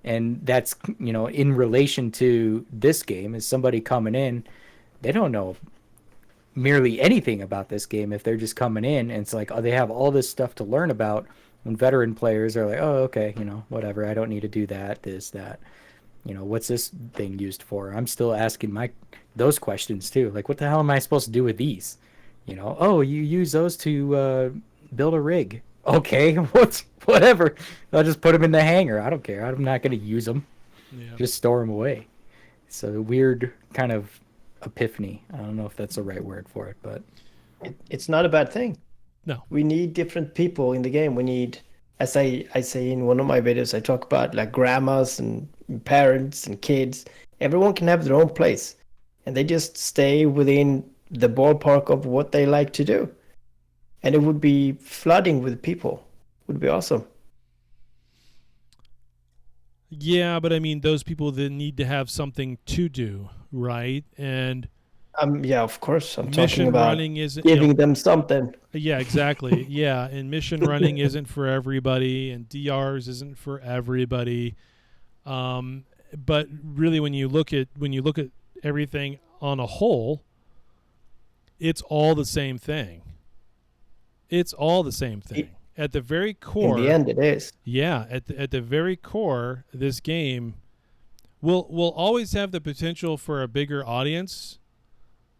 And that's, in relation to this game, is somebody coming in, they don't know merely anything about this game if they're just coming in, and it's like, oh, they have all this stuff to learn about. When veteran players are like, oh, okay, whatever, I don't need to do that, this, that. What's this thing used for? I'm still asking those questions too. Like, what the hell am I supposed to do with these? Oh, you use those to build a rig. Okay, whatever. I'll just put them in the hangar. I don't care. I'm not going to use them. Yeah. Just store them away. It's a weird kind of epiphany. I don't know if that's the right word for it, but it's not a bad thing. No. We need different people in the game. We need, as I say in one of my videos, I talk about like grandmas and parents and kids. Everyone can have their own place, and they just stay within the ballpark of what they like to do. And it would be flooding with people. It would be awesome. Yeah, but I mean, those people that need to have something to do, right? And yeah, of course. I'm mission talking about running isn't giving them something. Yeah, exactly. Yeah, and mission running isn't for everybody, and DRs isn't for everybody. But really, when you look at everything on a whole, it's all the same thing. It's all the same thing. At the very core, in the end, it is. Yeah, at the very core, this game will always have the potential for a bigger audience,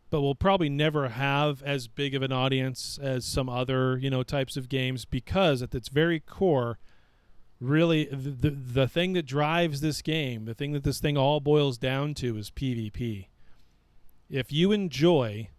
but we'll probably never have as big of an audience as some other types of games, because at its very core, really the thing that drives this game, the thing that this thing all boils down to, is PvP. If you enjoy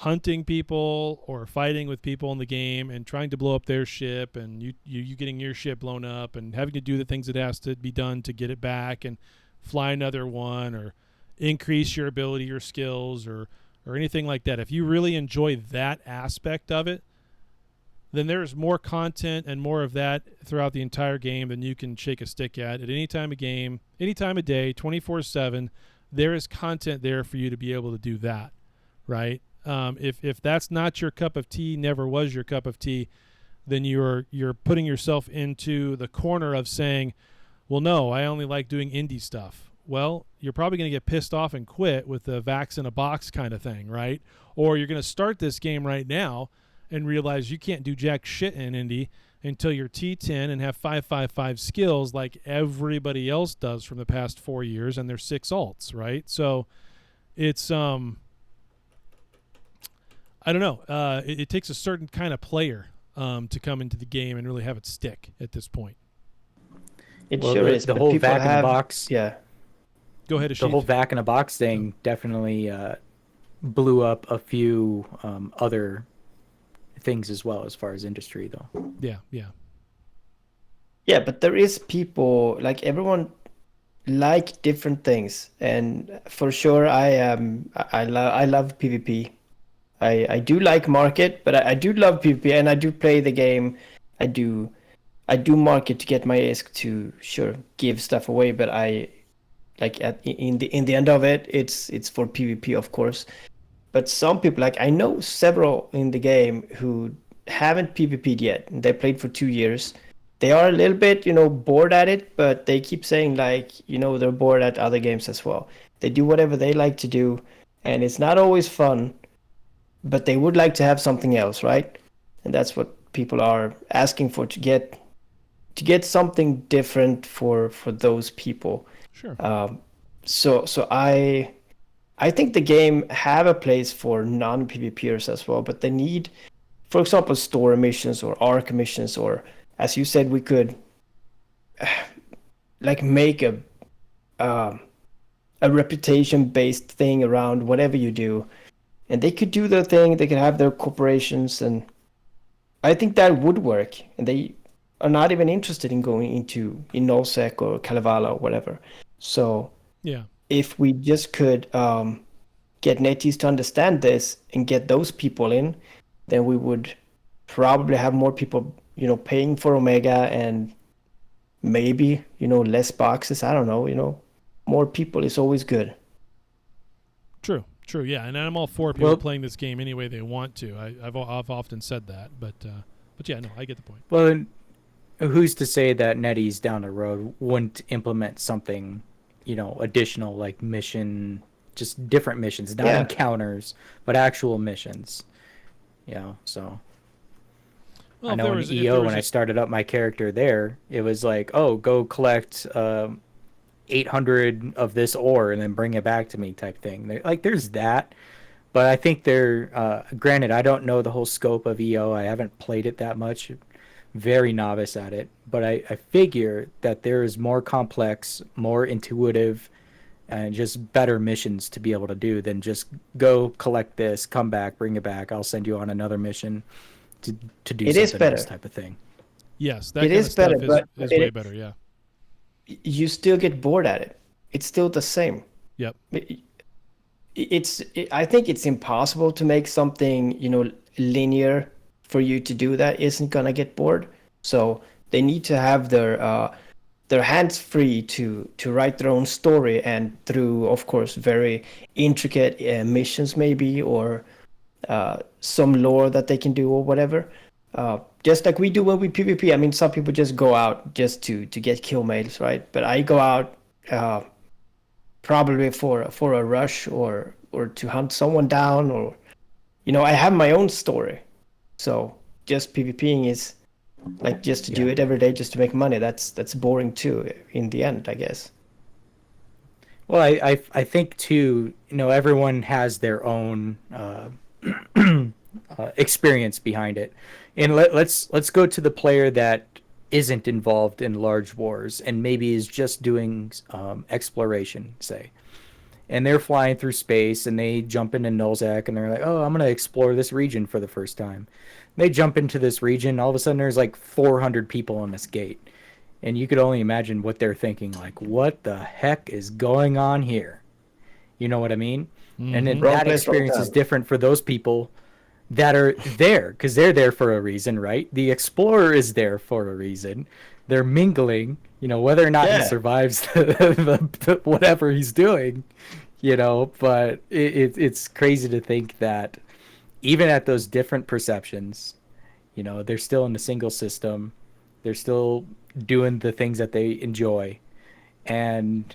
hunting people or fighting with people in the game and trying to blow up their ship, and you getting your ship blown up and having to do the things that has to be done to get it back and fly another one, or increase your ability, your skills, or anything like that, if you really enjoy that aspect of it, then there's more content and more of that throughout the entire game than you can shake a stick at any time of game, any time of day, 24/7. There is content there for you to be able to do that, right? If that's not your cup of tea, never was your cup of tea, then you're putting yourself into the corner of saying, well, no, I only like doing indie stuff. Well, you're probably going to get pissed off and quit with the vax in a box kind of thing, right? Or you're going to start this game right now and realize you can't do jack shit in indie until you're T10 and have 555 skills like everybody else does from the past 4 years, and there's 6 alts, right? So it's I don't know. It takes a certain kind of player to come into the game and really have it stick at this point. It sure is. The whole vac in a box. Yeah. Go ahead, Asheeved. The whole vac in a box thing definitely blew up a few other things as well, as far as industry, though. Yeah. Yeah, but there is people, like, everyone like different things, and for sure I love PvP. I do like market, but I do love PvP, and I do play the game. I do market to get my ISK to give stuff away, but I like in the end of it, it's for PvP, of course. But some people, like, I know several in the game who haven't PvP'd yet. They played for 2 years. They are a little bit, bored at it, but they keep saying, like, they're bored at other games as well. They do whatever they like to do, and it's not always fun, but they would like to have something else, right? And that's what people are asking for, to get something different for those people. Sure. So I think the game have a place for non-PvPers as well, but they need, for example, story missions or arc missions, or, as you said, we could like make a reputation-based thing around whatever you do, and they could do their thing. They could have their corporations, and I think that would work. And they are not even interested in going into InnoSec or Kalevala or whatever. So yeah, if we just could get NetEase to understand this and get those people in, then we would probably have more people, paying for Omega, and maybe, less boxes. I don't know, more people is always good. True, yeah, and I'm all for people playing this game any way they want to. I've often said that, but yeah, no, I get the point. Well, who's to say that NetEase down the road wouldn't implement something, additional, like mission, just different missions, not encounters, but actual missions. So. Well, I know in EO when I started up my character there, it was like, oh, go collect 800 of this ore and then bring it back to me type thing. Like there's that, but I think granted, I don't know the whole scope of EO. I haven't played it that much, very novice at it, but I figure that there is more complex, more intuitive, and just better missions to be able to do than just go collect this, come back, bring it back. I'll send you on another mission to do something else type of thing. Yes, that kind of stuff is way better, yeah. You still get bored at it. It's still the same. Yep. I think it's impossible to make something, linear for you to do that isn't gonna get bored. So they need to have their hands free to write their own story, and through, of course, very intricate missions maybe, or some lore that they can do or whatever. Just like we do when we PvP. I mean, some people just go out just to get kill mails, right? But I go out probably for a rush or to hunt someone down, or I have my own story. So just PvPing is like just to do it every day just to make money. That's boring too in the end, I guess. Well, I think too, everyone has their own experience behind it, and let's go to the player that isn't involved in large wars and maybe is just doing exploration, say, and they're flying through space and they jump into Nullzak and they're like, oh, I'm gonna explore this region for the first time. They jump into this region, all of a sudden there's like 400 people on this gate, and you could only imagine what they're thinking, like, what the heck is going on here? You know what I mean? Mm-hmm. And then that experience is different for those people that are there, because they're there for a reason, right? The explorer is there for a reason. They're mingling, whether or not he survives the whatever he's doing, but it's crazy to think that even at those different perceptions, they're still in the single system. They're still doing the things that they enjoy. And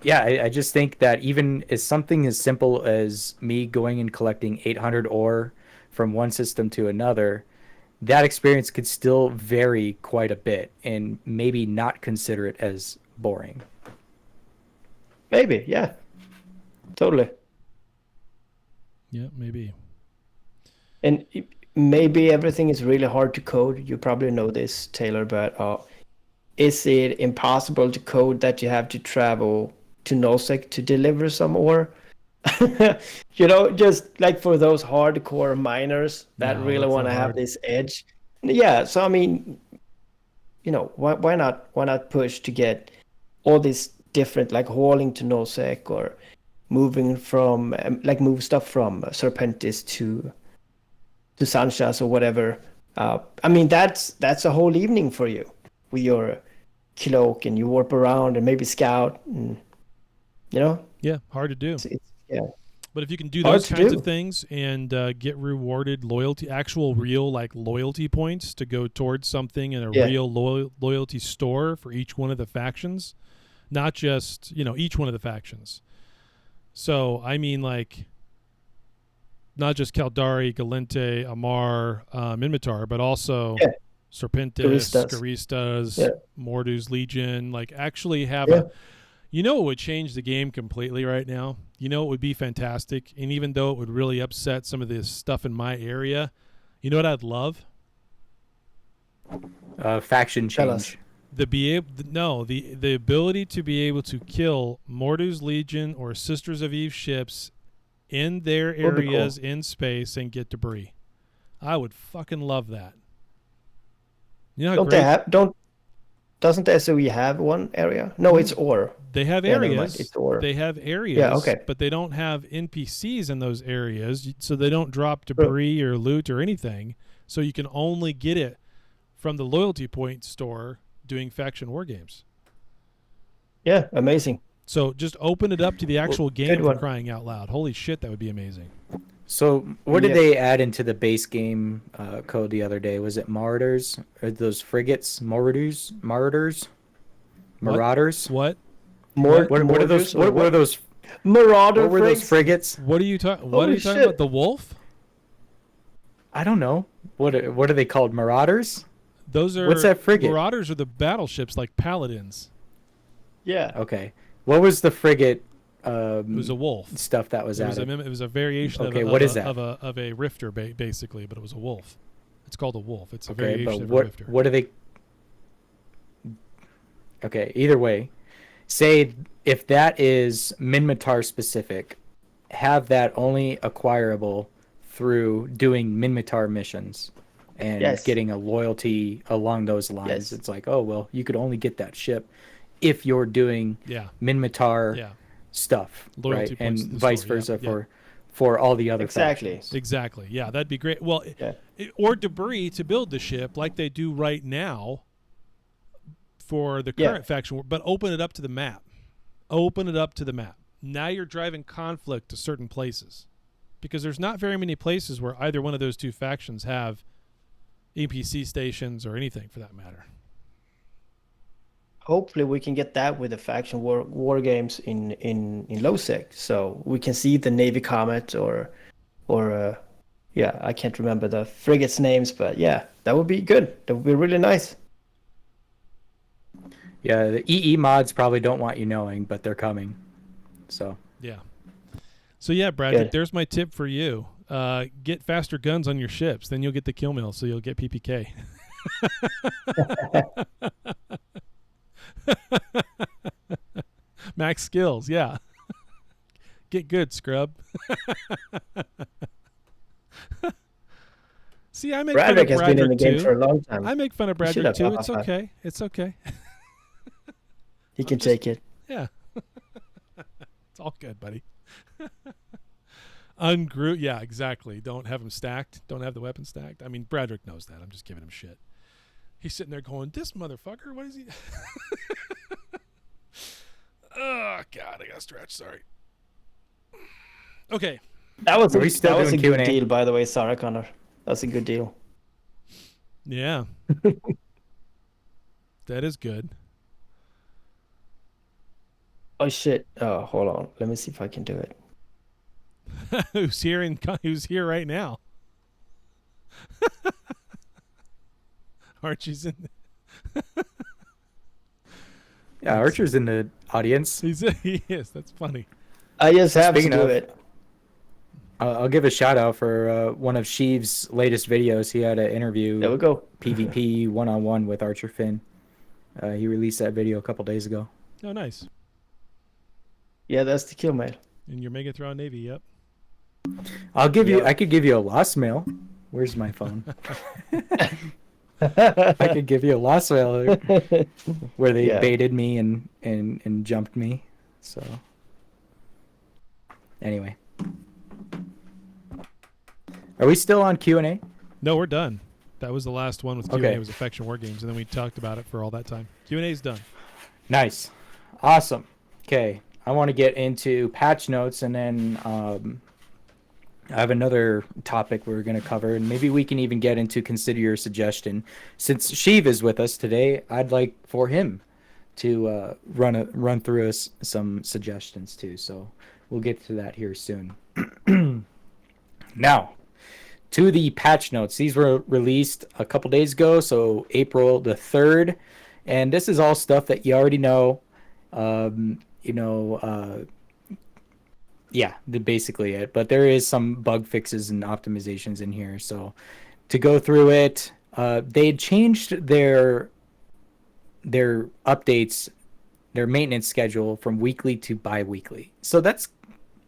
yeah, I just think that even as something as simple as me going and collecting 800 ore from one system to another, that experience could still vary quite a bit and maybe not consider it as boring. Maybe, yeah. Totally. Yeah, maybe. And maybe everything is really hard to code. You probably know this, Taylor, but is it impossible to code that you have to travel to Nosek to deliver some ore? Just like for those hardcore miners that really want to have this edge. Yeah, so I mean, why not push to get all these different, like hauling to Nosek or moving from move stuff from Serpentis to Sanchas or whatever. I mean, that's a whole evening for you with your cloak, and you warp around and maybe scout, and yeah, hard to do. Yeah, but if you can do those kinds of things and get rewarded real loyalty points to go towards something in a real loyalty store for each one of the factions, not just each one of the factions. So I mean, like, not just Caldari, Galente, Amar, Minmatar, but also Serpentis, Caristas, Mordu's Legion. Like, actually have a... what would change the game completely right now? It would be fantastic. And even though it would really upset some of this stuff in my area, you know what I'd love? Faction change. The ability to be able to kill Mordu's Legion or Sisters of Eve ships in their areas in space and get debris. I would fucking love that. Doesn't the SOE have one area? No, it's ore. They have areas. It's ore. They have areas. Yeah, okay. But they don't have NPCs in those areas, so they don't drop debris or loot or anything. So you can only get it from the loyalty point store doing faction war games. Yeah, amazing. So just open it up to the actual game for crying out loud. Holy shit, that would be amazing. So what did they add into the base game code the other day? Was it Marauders? Or those frigates? Marauders? Marauders? What? What are those? What are those? Marauder. What were those frigates? What are you talking? What are you talking about? The Wolf? I don't know. What are they called? Marauders? Those are What's that frigate? Marauders are the battleships like Paladins. Yeah. Okay. What was the frigate? It was a wolf. Stuff that was added. It was a variation Okay, of, what of, is a, that? of a rifter, basically, but it was a wolf. It's called a wolf. It's a Okay, variation but of a rifter. what are they? Okay, either way, say if that is Minmatar specific, have that only acquirable through doing Minmatar missions and Yes. getting a loyalty along those lines. Yes. It's like, oh well, you could only get that ship if you're doing Yeah. Minmatar Yeah. stuff, Loyalty right? points And to the vice story, versa yeah. for all the other Exactly. factions. Exactly. Yeah, that'd be great. Well, Yeah. or debris to build the ship like they do right now for the current faction, but open it up to the map. Open it up to the map. Now you're driving conflict to certain places because there's not very many places where either one of those two factions have EPC stations or anything for that matter. Hopefully we can get that with the faction war games in low-sec, so we can see the Navy Comet or yeah, I can't remember the frigates names, but yeah, that would be good. That would be really nice. Yeah, the EE mods probably don't want you knowing, but they're coming. So Yeah. So yeah, Bradley, Good. there's my tip for you. Get faster guns on your ships, then you'll get the kill mill, so you'll get PPK. Max skills, yeah. Get good, scrub. See, I make fun of Bradrick has been in the Bradrick game too. for a long time. I make fun of He should Bradrick have too. a It's high five. okay. It's okay. He can just- take it. Yeah. It's all good, buddy. Yeah, exactly. Don't have them stacked. Don't have the weapon stacked. I mean, Bradrick knows that. I'm just giving him shit. He's sitting there going, this motherfucker, what is he? Oh, God, I got to stretch. Sorry. Okay. That was Are we still that was a doing good Q&A? deal, by the way, Sarah Connor. That's a good deal. Yeah. That is good. Oh shit! Oh, hold on. Let me see if I can do it. Who's here right now? Archie's in. yeah, Archer's in the audience. He is. That's funny. I just have Speaking to do of- it. I'll give a shout out for one of Sheev's latest videos. He had an interview There we go. PvP one-on-one with Archer Finn. He released that video a couple days ago. Oh, nice. Yeah, that's the kill mail. And your Megathron Navy, yep. I'll give you. Yep. I could give you a lost mail. Where's my phone? I could give you a lost mail where they Yeah. baited me and jumped me. So anyway, are we still on Q&A? No, we're done. That was the last one with Q&A. Okay. It was Affection War Games, and then we talked about it for all that time. Q&A's done. Nice, awesome. Okay, I want to get into patch notes, and then I have another topic we're going to cover, and maybe we can even get into consider your suggestion. Since Sheev is with us today, I'd like for him to run through us some suggestions too. So we'll get to that here soon. Now, to the patch notes. These were released a couple days ago, so April the 3rd, and this is all stuff that you already know. Yeah, basically it. But there is some bug fixes and optimizations in here. So to go through it, they changed their updates, their maintenance schedule from weekly to bi-weekly. So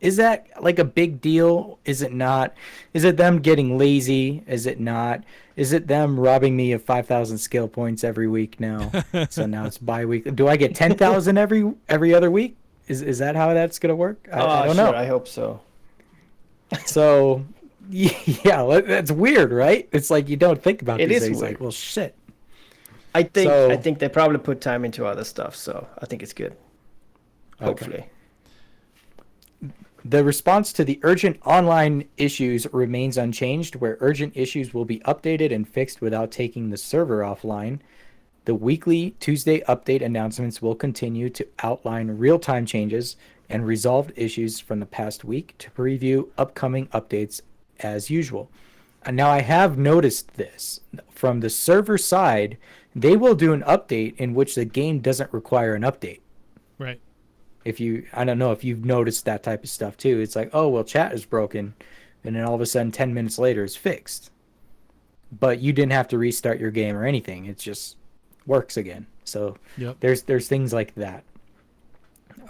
is that like a big deal? Is it not? Is it them getting lazy? Is it not? Is it them robbing me of 5,000 skill points every week now? So now it's bi-weekly. Do I get 10,000 every other week? Is that how that's gonna work? I don't know. I hope so. So yeah, that's weird, right? It's like you don't think about It these is things. weird. Like, well, shit. I So- think they probably put time into other stuff, so I think it's good. Hopefully. The response to the urgent online issues remains unchanged, where urgent issues will be updated and fixed without taking the server offline. The weekly Tuesday update announcements will continue to outline real-time changes and resolved issues from the past week to preview upcoming updates as usual. Now I have noticed this from the server side. They will do an update in which the game doesn't require an update. Right. I don't know if you've noticed that type of stuff too. It's like, oh, well, chat is broken. And then all of a sudden, 10 minutes later, it's fixed. But you didn't have to restart your game or anything. It just works again. So there's things like that.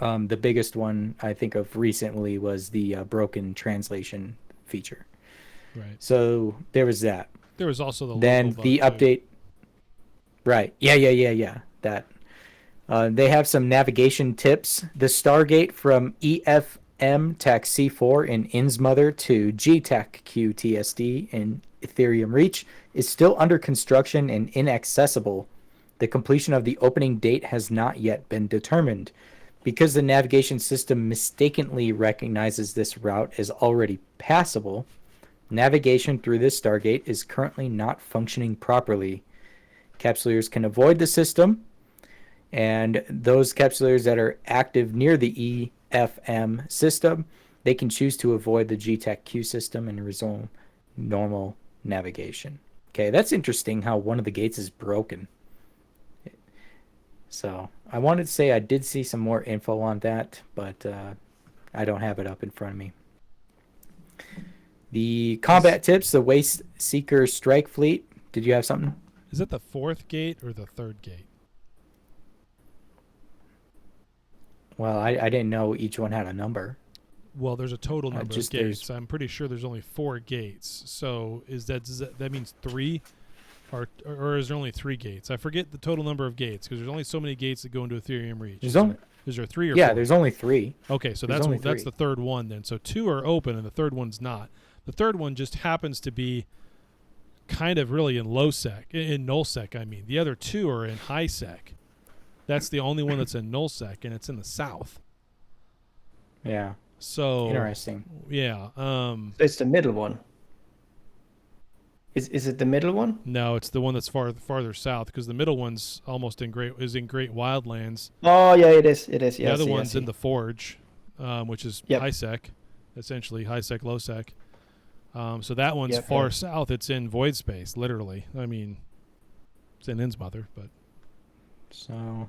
The biggest one I think of recently was the broken translation feature. Right. So there was that. There was also the update. Right. Yeah. That. They have some navigation tips. The Stargate from EFM TAC C4 in Innsmother to GTAC QTSD in Ethereum Reach is still under construction and inaccessible. The completion of the opening date has not yet been determined. Because the navigation system mistakenly recognizes this route as already passable, navigation through this Stargate is currently not functioning properly. Capsuleers can avoid the system, and those capsuleers that are active near the EFM system, they can choose to avoid the GTAC-Q system and resume normal navigation. Okay, that's interesting how one of the gates is broken. So I wanted to say I did see some more info on that, but I don't have it up in front of me. The combat tips, the Waste Seeker Strike Fleet. Did you have something? Is it the 4th gate or the 3rd gate? Well, I didn't know each one had a number. Well, there's a total number of gates. I'm pretty sure there's only 4 gates. So that means 3? Or is there only 3 gates? I forget the total number of gates because there's only so many gates that go into Ethereum Reach. Is there 3 or 4? Yeah, there's only 3. Okay, so that's the 3rd one then. So 2 are open and the 3rd one's not. The 3rd one just happens to be kind of really in nullsec. I mean, the other 2 are in high sec. That's the only one that's in nullsec, and it's in the south. Yeah. So interesting. Yeah. It's the middle one. Is it the middle one? No, it's the one that's farther south because the middle one's almost in great wildlands. Oh yeah, it is. It is. The other one's in the forge, which is high sec, essentially high sec, low sec. So that one's far south. It's in void space, literally. I mean, it's in Innsmother, but so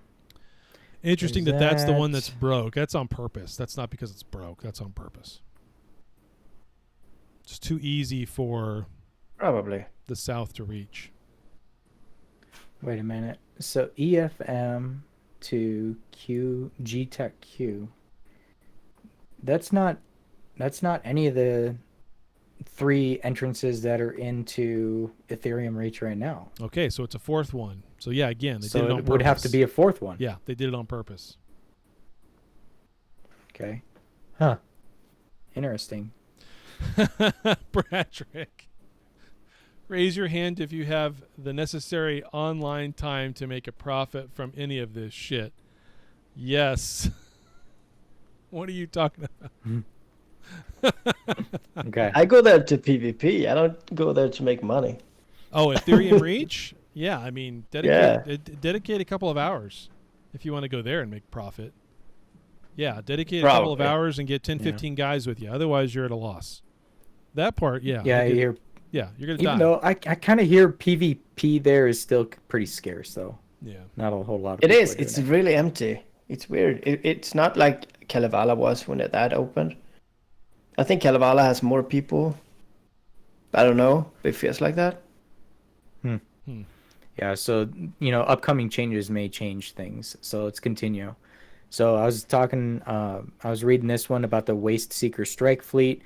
interesting that's the one that's broke. That's on purpose. That's not because it's broke. That's on purpose. It's too easy for probably the south to reach. Wait a minute. So EFM to GTAC Q. That's not any of the 3 entrances that are into Ethereum Reach right now. Okay, so it's a 4th one. So yeah, again, they did it on purpose. Would have to be a 4th one. Yeah, they did it on purpose. Okay. Huh. Interesting. Patrick, raise your hand if you have the necessary online time to make a profit from any of this shit. Yes. What are you talking about? Okay. I go there to PvP. I don't go there to make money. Oh, Ethereum Reach? Yeah, I mean, dedicate a couple of hours if you want to go there and make profit. Yeah, dedicate a couple of hours and get 10, 15 guys with you. Otherwise, you're at a loss. That part, yeah. Yeah, you're going to die. Even though I kind of hear PvP there is still pretty scarce, though. Yeah. Not a whole lot of It is. It's really empty. It's weird. It's not like Kalevala was when that opened. I think Kalevala has more people. I don't know. It feels like that. Yeah, so, upcoming changes may change things. So let's continue. So I was reading this one about the Waste Seeker Strike Fleet.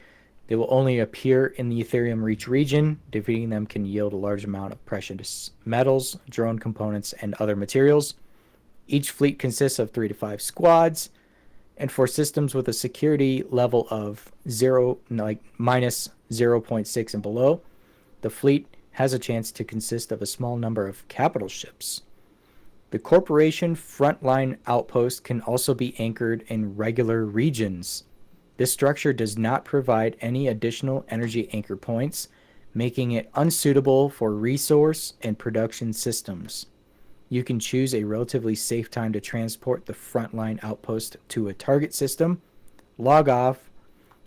They will only appear in the Ethereum Reach region. Defeating them can yield a large amount of precious metals, drone components, and other materials. Each fleet consists of 3 to 5 squads. And for systems with a security level of minus 0.6 and below, the fleet has a chance to consist of a small number of capital ships. The corporation frontline outpost can also be anchored in regular regions. This structure does not provide any additional energy anchor points, making it unsuitable for resource and production systems. You can choose a relatively safe time to transport the frontline outpost to a target system, log off,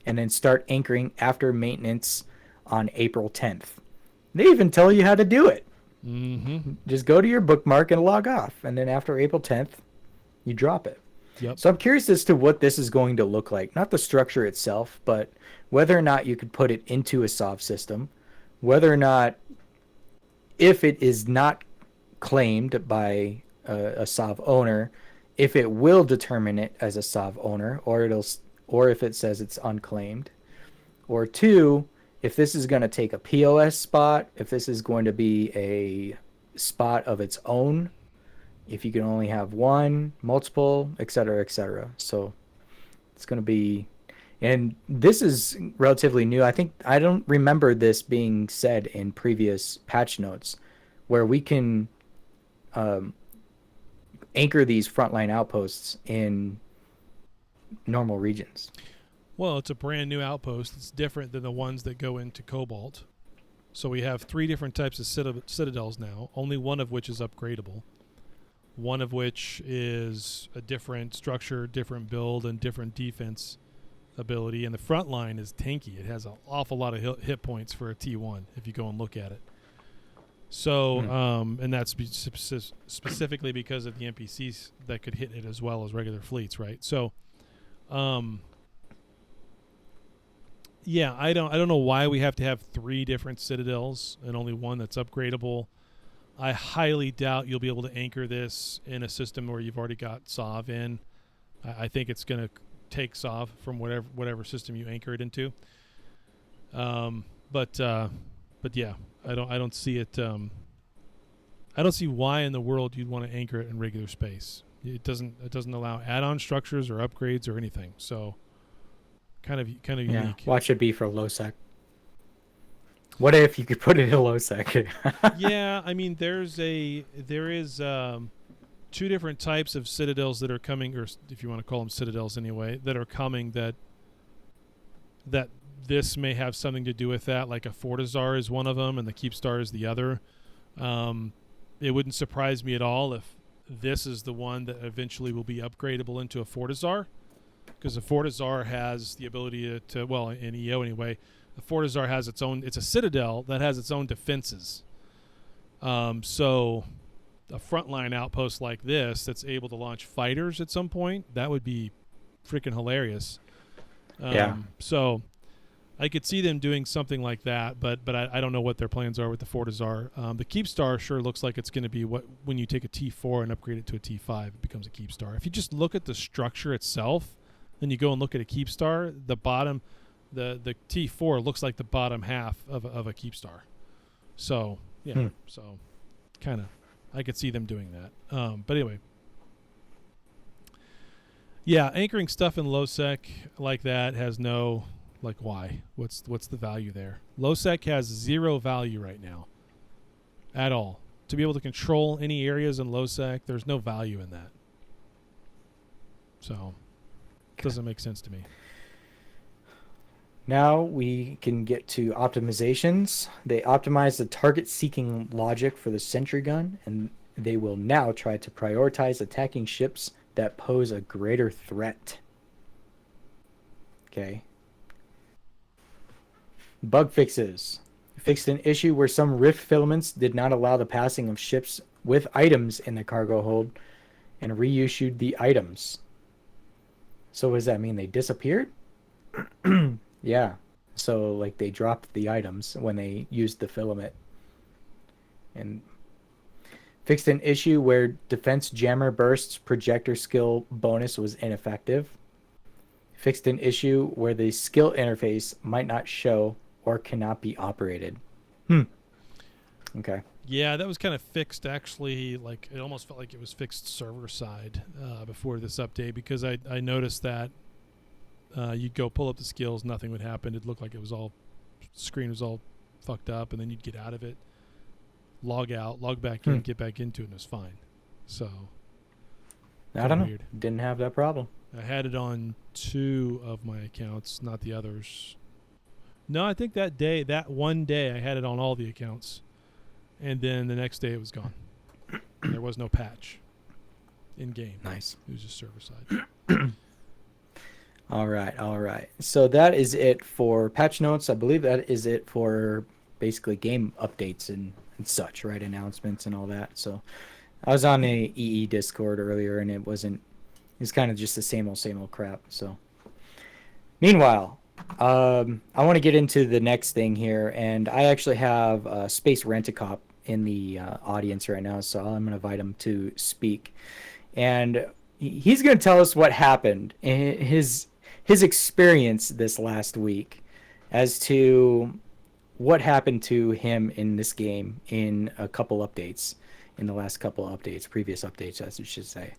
and then start anchoring after maintenance on April 10th. They even tell you how to do it. Mm-hmm. Just go to your bookmark and log off, and then after April 10th, you drop it. Yep. So I'm curious as to what this is going to look like. Not the structure itself, but whether or not you could put it into a SOV system, whether or not, if it is not claimed by a SOV owner, if it will determine it as a SOV owner, or if it says it's unclaimed, or two, if this is going to take a POS spot, if this is going to be a spot of its own, if you can only have one, multiple, etc., etc. So it's going to be, and this is relatively new. I don't remember this being said in previous patch notes, where we can anchor these frontline outposts in normal regions. Well, it's a brand new outpost. It's different than the ones that go into Cobalt. So we have 3 different types of citadels now, only one of which is upgradable. One of which is a different structure, different build, and different defense ability. And the front line is tanky. It has an awful lot of hit points for a T1 if you go and look at it. So, and that's specifically because of the NPCs that could hit it as well as regular fleets, right? So, yeah, I don't know why we have to have 3 different citadels and only one that's upgradable. I highly doubt you'll be able to anchor this in a system where you've already got SOV in. I think it's going to take SOV from whatever system you anchor it into. But yeah, I don't see it. I don't see why in the world you'd want to anchor it in regular space. It doesn't allow add-on structures or upgrades or anything. So kind of unique. Watch it be for low sec. What if you could put it in low sec? Yeah, I mean there is 2 different types of citadels that are coming, or if you want to call them citadels anyway, that are coming that this may have something to do with that. Like a Fortizar is one of them and the Keepstar is the other. It wouldn't surprise me at all if this is the one that eventually will be upgradable into a Fortizar, because the Fortizar has the ability to, well, in EO anyway, the Fortizar has its own, it's a citadel that has its own defenses. So a frontline outpost like this that's able to launch fighters at some point, that would be freaking hilarious. So I could see them doing something like that, but I don't know what their plans are with the Fortizar. The Keepstar sure looks like it's going to be what, when you take a T4 and upgrade it to a T5, it becomes a Keepstar. If you just look at the structure itself, then you go and look at a Keepstar, the bottom, the T4 looks like the bottom half of a Keepstar. So yeah, so kind of I could see them doing that. But anyway, yeah, anchoring stuff in low sec like that has no, like, why? What's the value there? Low sec has 0 value right now at all. To be able to control any areas in low sec, there's no value in that. So it doesn't make sense to me. Now we can get to optimizations. They optimize the target seeking logic for the sentry gun, and they will now try to prioritize attacking ships that pose a greater threat. Okay. Bug fixes. Fixed an issue where some rift filaments did not allow the passing of ships with items in the cargo hold, and reissued the items. So does that mean they disappeared? Yeah. So like they dropped the items when they used the filament. And fixed an issue where defense jammer bursts projector skill bonus was ineffective. Fixed an issue where the skill interface might not show or cannot be operated. Okay. Yeah, that was kind of fixed, actually. Like, it almost felt like it was fixed server side before this update, because I noticed that you'd go pull up the skills, nothing would happen. It looked like it was all, screen was all fucked up, and then you'd get out of it, log out, log back in, get back into it, and it was fine. So I don't know. weird. Didn't have that problem. I had it on 2 of my accounts, not the others. No, I think that one day, I had it on all the accounts. And then the next day it was gone. And there was no patch in game. Nice. It was just server side. All right, all right. So that is it for patch notes. I believe that is it for basically game updates and such, right? Announcements and all that. So I was on a EE Discord earlier, and it's kind of just the same old crap. So meanwhile, I want to get into the next thing here, and I actually have Space Rent-A-Cop in the audience right now, so I'm going to invite him to speak. And he's going to tell us what happened, his experience this last week, as to what happened to him in this game in a couple updates, in the last couple updates, previous updates, as you should say.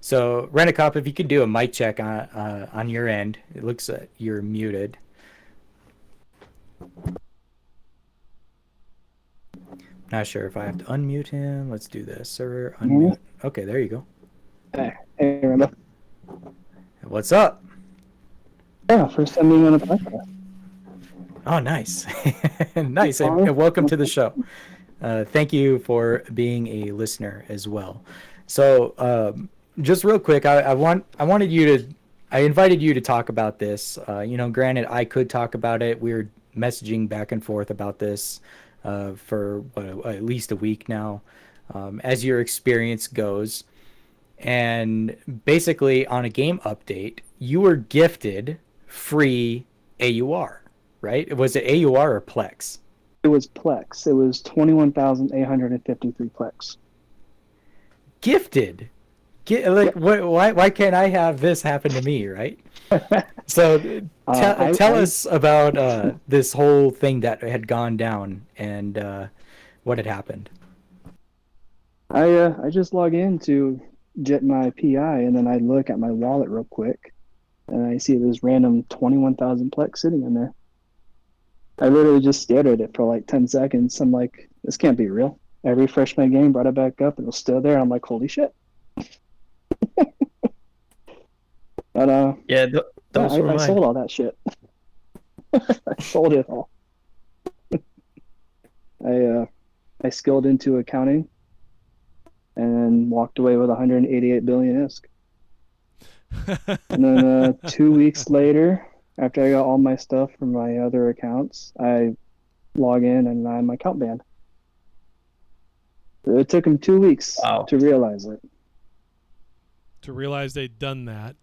So, Rent-A-Cop, if you could do a mic check on your end, it looks like you're muted. Not sure if I have to unmute him. Let's do this. Server unmute. Okay, there you go. Hey, Rambo. What's up? Yeah, first time being on a podcast. Oh, nice. Nice. And welcome to the show. Thank you for being a listener as well. So, just real quick, I invited you to talk about this. Granted, I could talk about it. We were messaging back and forth about this for at least a week now, as your experience goes. And basically, on a game update, you were gifted free AUR, right? Was it AUR or Plex? It was Plex. It was 21,853 Plex. Gifted? Why can't I have this happen to me, right? So tell us about this whole thing that had gone down and what had happened. I just log in to get my PI, and then I look at my wallet real quick, and I see this random 21,000 Plex sitting in there. I literally just stared at it for like 10 seconds. I'm like, this can't be real. I refreshed my game, brought it back up, and it was still there. I'm like, holy shit. But yeah, those were mine. I sold all that shit. I sold it all. I skilled into accounting and walked away with 188 billion ISK. And then 2 weeks later, after I got all my stuff from my other accounts, I log in and I'm account banned. It took him 2 weeks to realize it. To realize they'd done that.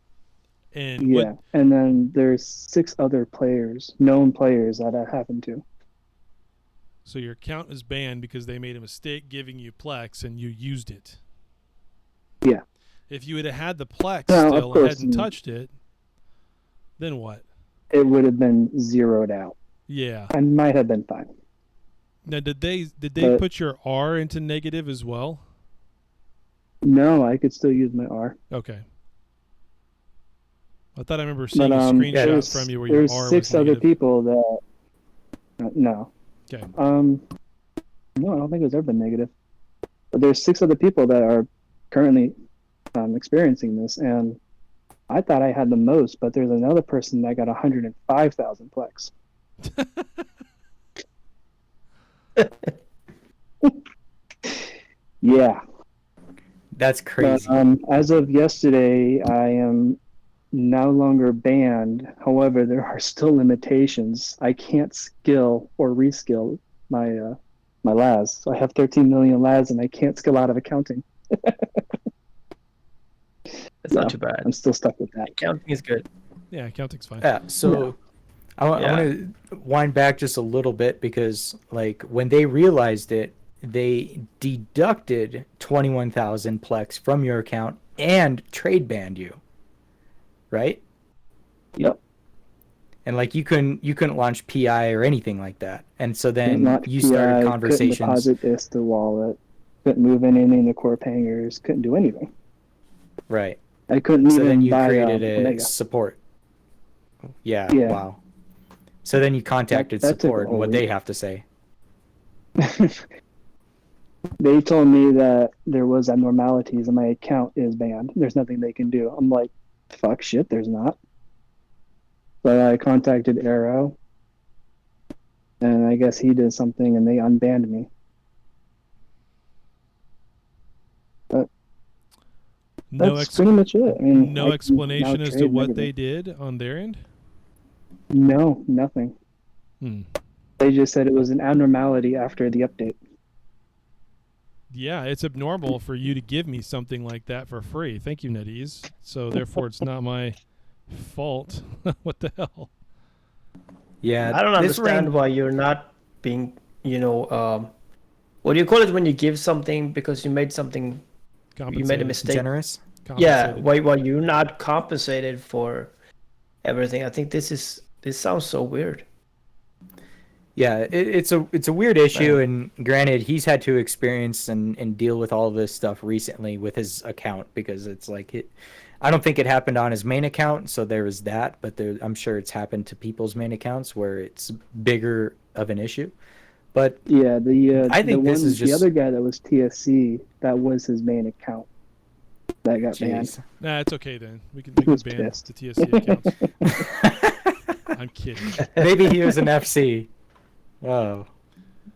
And yeah, and then there's 6 other players, known players, that happened to. So your account is banned because they made a mistake giving you Plex and you used it. Yeah. If you had the Plex still and hadn't touched it, then what? It would have been zeroed out. Yeah. I might have been fine. Now, did they put your R into negative as well? No, I could still use my R. Okay. I thought I remember seeing a screenshot from you where your R was negative. There's 6 other people that... no. Okay. No, I don't think it's ever been negative. But there's 6 other people that are currently experiencing this, and I thought I had the most, but there's another person that got 105,000 Plex. Yeah. That's crazy. But, as of yesterday, I am no longer banned. However, there are still limitations. I can't skill or reskill my my LAS. So I have 13 million LAS, and I can't skill out of accounting. That's not too bad. I'm still stuck with that. Accounting is good. Yeah, accounting's fine. Yeah, so I want to wind back just a little bit because, like, when they realized it, they deducted 21,000 Plex from your account and trade banned you, right? Yep. And like you couldn't launch PI or anything like that, and so then you started conversations. Couldn't deposit this to wallet. Couldn't move anything to core hangers. Couldn't do anything. Right. I couldn't even buy. So then you buy created a Omega. support. Yeah. Wow. So then you contacted support and what they have to say. They told me that there was abnormalities and my account is banned. There's nothing they can do. I'm like, fuck shit, there's not. But I contacted Arrow, and I guess he did something and they unbanned me. But That's pretty much it. I mean, no explanation as to what they did on their end? No, nothing. They just said it was an abnormality after the update. Yeah, it's abnormal for you to give me something like that for free. Thank you, NetEase. So therefore, it's not my fault. What the hell? Yeah, I don't understand why you're not being, what do you call it when you give something because you made something, you made a mistake? Generous? Yeah, why you're not compensated for everything? I think this sounds so weird. Yeah, it's a weird issue, and granted, he's had to experience and deal with all this stuff recently with his account because it's like I don't think it happened on his main account, so there was that, but I'm sure it's happened to people's main accounts where it's bigger of an issue. But yeah, I think this is just the other guy that was TSC. That was his main account that got banned. Nah, it's okay then. We can ban the TSC accounts. I'm kidding. Maybe he was an FC. Oh,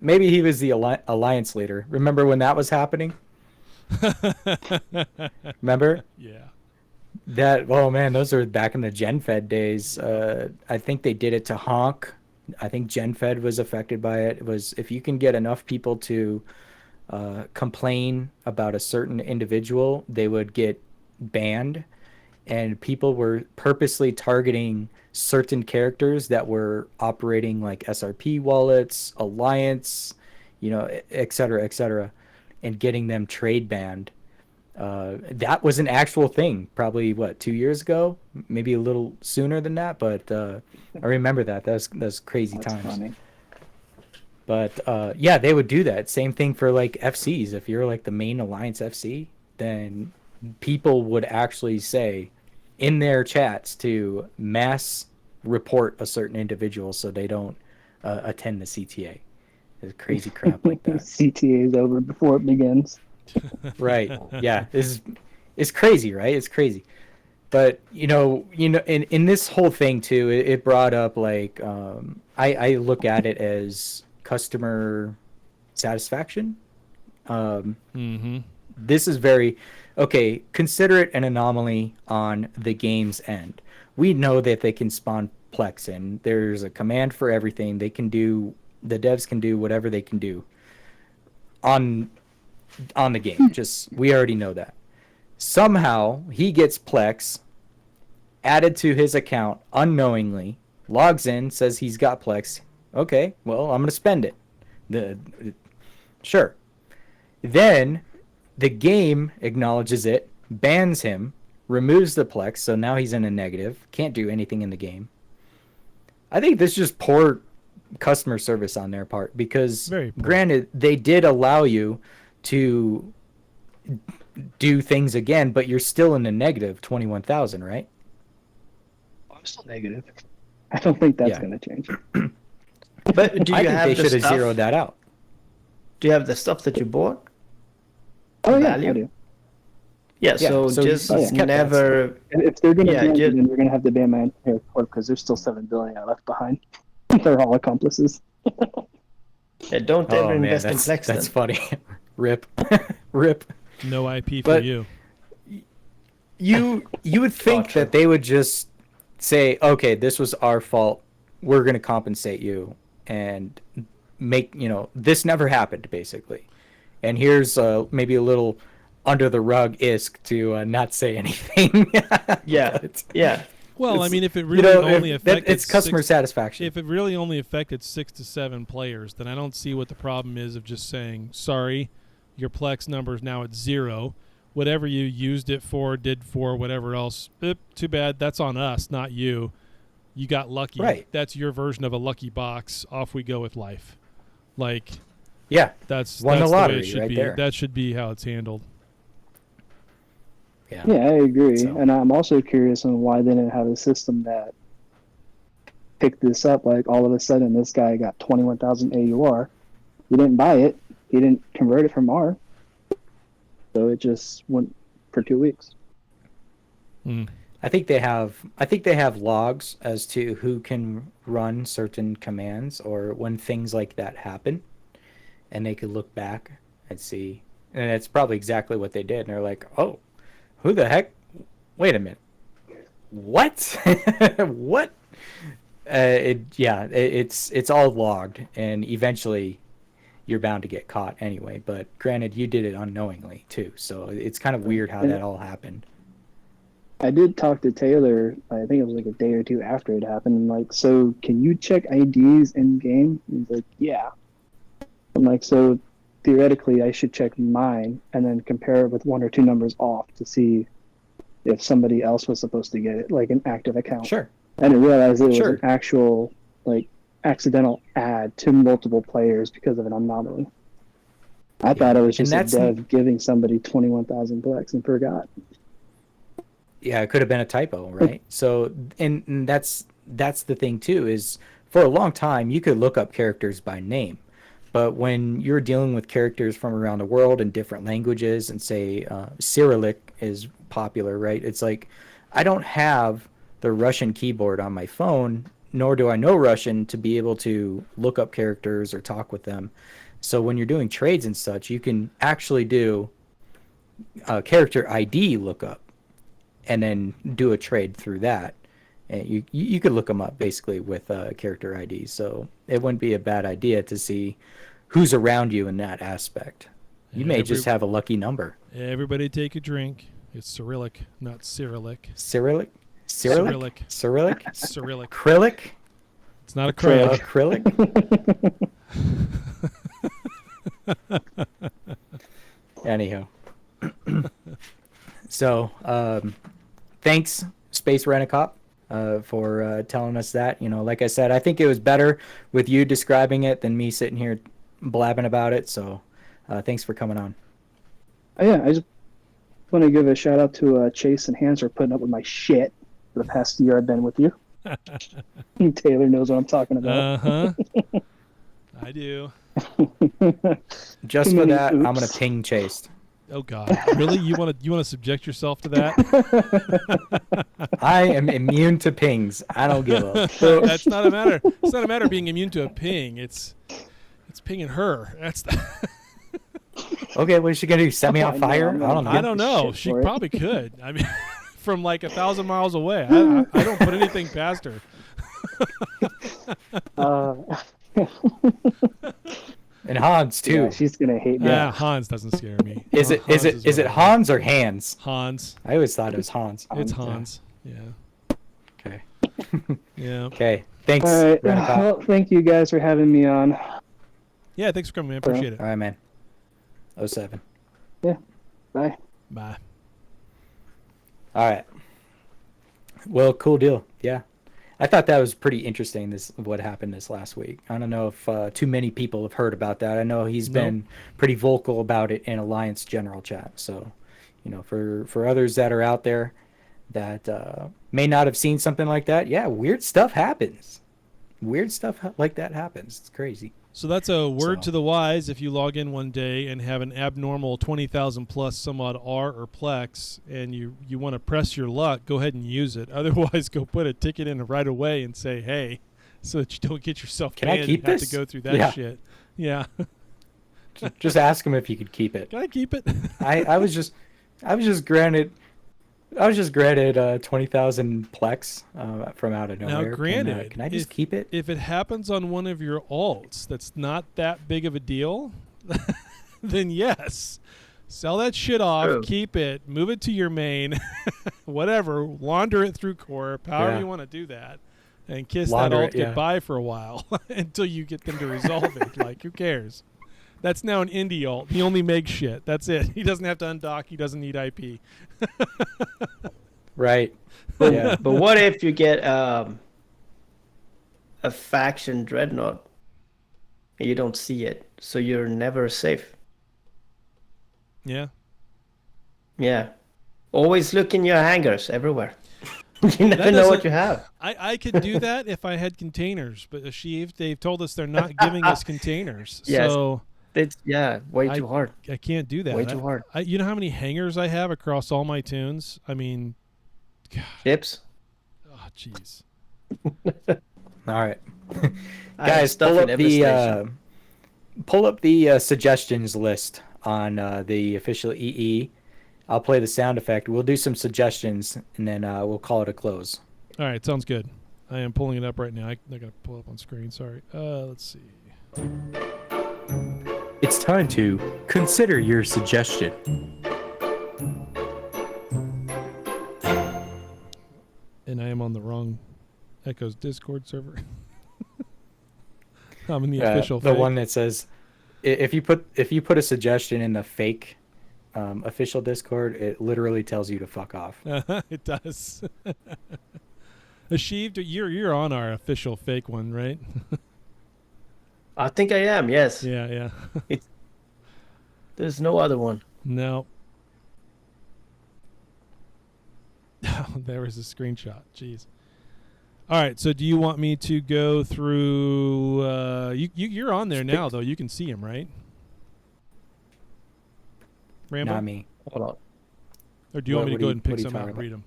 maybe he was the alliance leader. Remember when that was happening? Remember? Yeah. Oh man, those are back in the GenFed days. I think they did it to Honk. I think GenFed was affected by it. It was if you can get enough people to complain about a certain individual, they would get banned. And people were purposely targeting certain characters that were operating like SRP wallets, Alliance, et cetera, and getting them trade banned. That was an actual thing, probably 2 years ago, maybe a little sooner than that, but I remember that. That's crazy times. Funny. But yeah, they would do that. Same thing for like FCs. If you're like the main Alliance FC, then people would actually say in their chats to mass report a certain individual so they don't attend the CTA. There's crazy crap like that. CTA is over before it begins. Right. Yeah. It's crazy, right? It's crazy. But in this whole thing too, it brought up like I look at it as customer satisfaction. This is very okay. Consider it an anomaly on the game's end. We know that they can spawn Plex in. There's a command for everything. The devs can do whatever they can do on the game. Just we already know that. Somehow he gets Plex added to his account unknowingly, logs in, says he's got Plex. Okay, well, I'm gonna spend it. Sure. Then the game acknowledges it, bans him, removes the Plex, so now he's in a negative, can't do anything in the game. I think this is just poor customer service on their part because, granted, they did allow you to do things again, but you're still in a negative 21,000, right? I'm still negative. I don't think that's going to change. But do you have they should have zeroed that out. Do you have the stuff that you bought? Oh, yeah, I do. Yeah, so just never... If they're going to ban it, then they're going to have to ban my entire corp because there's still 7 billion I left behind. They're all accomplices. Yeah, don't ever invest in Plex. That's funny. Rip. Rip. No IP for you. You would think that they would just say, okay, this was our fault. We're going to compensate you and make, this never happened, basically. And here's maybe a little under the rug ISK to not say anything. Yeah. Well, I mean, if it really only affected... It's customer satisfaction. If it really only affected 6 to 7 players, then I don't see what the problem is of just saying, sorry, your Plex number is now at 0. Whatever you used it for, did for, whatever else, too bad. That's on us, not you. You got lucky. Right. That's your version of a lucky box. Off we go with life. Like, yeah, that's won the lottery way it should right be. there. That should be how it's handled. Yeah, I agree. So. And I'm also curious on why they didn't have a system that picked this up. Like, all of a sudden, this guy got 21,000 AUR. He didn't buy it. He didn't convert it from R. So it just went for 2 weeks. I think they have logs as to who can run certain commands or when things like that happen, and they could look back and see. And it's probably exactly what they did. And they're like, oh, who the heck? Wait a minute. What? What? It's all logged, and eventually you're bound to get caught anyway. But granted, you did it unknowingly too, so it's kind of weird how that all happened. I did talk to Taylor, I think it was like a day or two after it happened. I'm like, so can you check IDs in game? He's like, yeah. I'm like, so theoretically I should check mine and then compare it with 1 or 2 numbers off to see if somebody else was supposed to get it, like an active account. Sure. I didn't realize it was Sure. an actual, like, accidental add to multiple players because of an anomaly. I thought it was just a dev giving somebody 21,000 plex and forgot. Yeah, it could have been a typo, right? So, and that's the thing too, is for a long time you could look up characters by name, but when you're dealing with characters from around the world in different languages, and say Cyrillic is popular, right? It's like I don't have the Russian keyboard on my phone, nor do I know Russian to be able to look up characters or talk with them. So when you're doing trades and such, you can actually do a character ID lookup and then do a trade through that. And you could look them up basically with character IDs. So it wouldn't be a bad idea to see who's around you in that aspect. You may just have a lucky number. Everybody take a drink. It's Cyrillic, not Cyrillic. Cyrillic? Cyrillic. Cyrillic? Cyrillic. Acrylic? It's not acrylic. Acrylic? Anyhow. So, thanks, Space Rent-A-Cop, for telling us that. You know, like I said, I think it was better with you describing it than me sitting here blabbing about it. So, thanks for coming on. Oh, yeah, I just want to give a shout out to Chase and Hans for putting up with my shit for the past year I've been with you. Taylor knows what I'm talking about. Uh-huh. I do. Just for that, I'm gonna ping Chase. Oh God! Really? You want to subject yourself to that? I am immune to pings. I don't give up. That's not a matter. It's not a matter of being immune to a ping. It's pinging her. That's the Okay, what is she gonna do? Set me on fire? I don't know. I don't know. She probably could. I mean, from like 1,000 miles away. I don't put anything past her. And Hans too. Yeah, she's gonna hate me. Yeah, Hans doesn't scare me. Is it Hans or Hans? Hans. I always thought it was Hans. It's Hans. Yeah. Okay. Yeah. Okay. Thanks. All right. Well, thank you guys for having me on. Yeah, thanks for coming, man. Appreciate it. All right, man. 07. Yeah. Bye. Bye. All right. Well, cool deal. Yeah. I thought that was pretty interesting, what happened this last week. I don't know if too many people have heard about that. I know he's been pretty vocal about it in Alliance General Chat. So, you know, for others that are out there that may not have seen something like that, yeah, weird stuff happens. Weird stuff like that happens. It's crazy. So that's a word to the wise. If you log in one day and have an abnormal 20,000 plus some odd R or Plex, and you want to press your luck, go ahead and use it. Otherwise, go put a ticket in right away and say, hey, so that you don't get yourself banned. Can I keep and have this? to go through that shit. Yeah. Just ask him if you could keep it. Can I keep it? I was just granted 20,000 Plex from out of nowhere. Now, granted, can I just keep it? If it happens on one of your alts that's not that big of a deal, then yes. Sell that shit off, keep it, move it to your main, whatever, launder it through Corp, however you want to do that, and kiss that alt goodbye for a while until you get them to resolve it. Like, who cares? That's now an indie alt. He only makes shit. That's it. He doesn't have to undock. He doesn't need IP. Right. But what if you get a faction dreadnought and you don't see it, so you're never safe? Yeah. Yeah. Always look in your hangars everywhere. You never know what you have. I could do that if I had containers, but Asheeved, they've told us they're not giving us containers. Yes. So it's way too hard. I can't do that. Way too hard. You know how many hangars I have across all my tunes? I mean, God. Chips? Oh, jeez. All right. Guys, pull up the suggestions list on the official EE I'll play the sound effect. We'll do some suggestions, and then we'll call it a close. All right, sounds good. I am pulling it up right now. I got to pull up on screen. Sorry. Let's see. It's time to consider your suggestion. And I am on the wrong Echo's Discord server. I'm in the official. The one that says, if you put a suggestion in the fake official Discord, it literally tells you to fuck off. It does. Asheeved, you're on our official fake one, right? I think I am. Yes. Yeah. There's no other one. No. There was a screenshot. Jeez. All right. So, do you want me to go through? You're on there now, though. You can see him, right? Rambo? Not me. Hold on. Or do you want me to go ahead and pick some out and read them?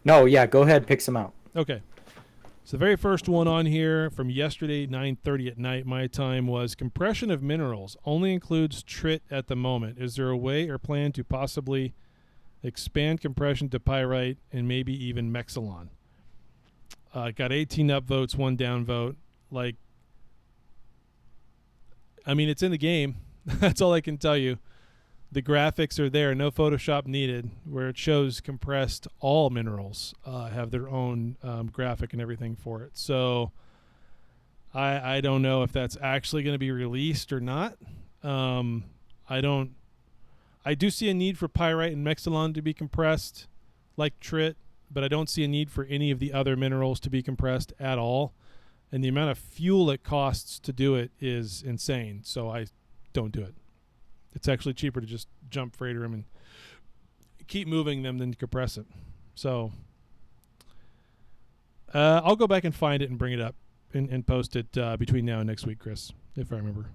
No, yeah, go ahead, pick some out. Okay. So the very first one on here from yesterday, 9:30 at night, my time, was compression of minerals only includes trit at the moment. Is there a way or plan to possibly expand compression to pyrite and maybe even mexilon? Got 18 upvotes, 1 downvote. Like, I mean, it's in the game. That's all I can tell you. The graphics are there, no Photoshop needed, where it shows compressed all minerals have their own graphic and everything for it. So I don't know if that's actually going to be released or not. I do see a need for pyrite and mexilon to be compressed like trit, but I don't see a need for any of the other minerals to be compressed at all. And the amount of fuel it costs to do it is insane, so I don't do it. It's actually cheaper to just jump freighter them and keep moving them than to compress it. So I'll go back and find it and bring it up and post it between now and next week, Chris, if I remember.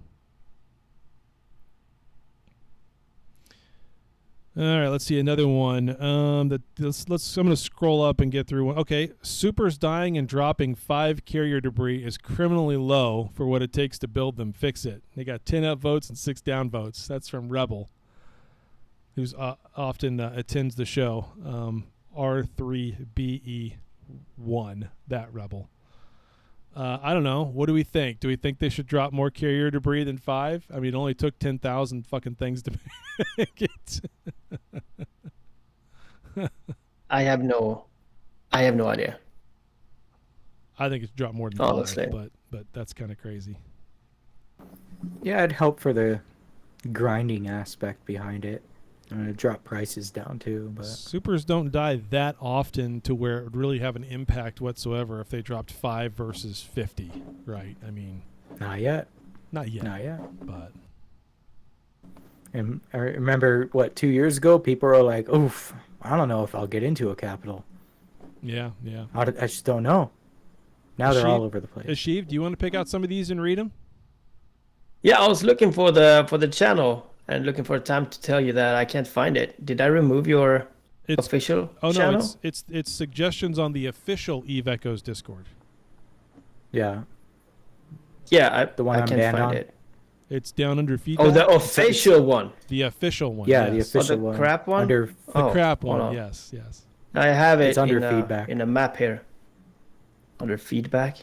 All right, let's see another one. I'm going to scroll up and get through one. Okay, supers dying and dropping 5 carrier debris is criminally low for what it takes to build them. Fix it. They got 10 upvotes and 6 downvotes. That's from Rebel, who's often attends the show. R3BE1, that Rebel. I don't know. What do we think? Do we think they should drop more carrier debris than 5? I mean, it only took 10,000 fucking things to make it. I have no idea. I think it's dropped more than honestly. 5, but that's kind of crazy. Yeah, it'd help for the grinding aspect behind it. I'm going to drop prices down too, but supers don't die that often to where it would really have an impact whatsoever if they dropped 5 versus 50, right? I mean, not yet. But and I remember 2 years ago, people were like, "Oof, I don't know if I'll get into a capital." Yeah. I just don't know. Now they're all over the place. Asheeved, do you want to pick out some of these and read them? Yeah, I was looking for the channel and looking for a time to tell you that I can't find it. Did I remove your official channel? No, it's suggestions on the official Eve Echoes Discord. Yeah. Yeah, the one I I'm can't banned find on. it. It's down under feedback. Oh, the official one. The official one. Yeah, yes. the official the one. crap one? Under the crap one, yes. I have it it's under feedback. In a map here. Under feedback.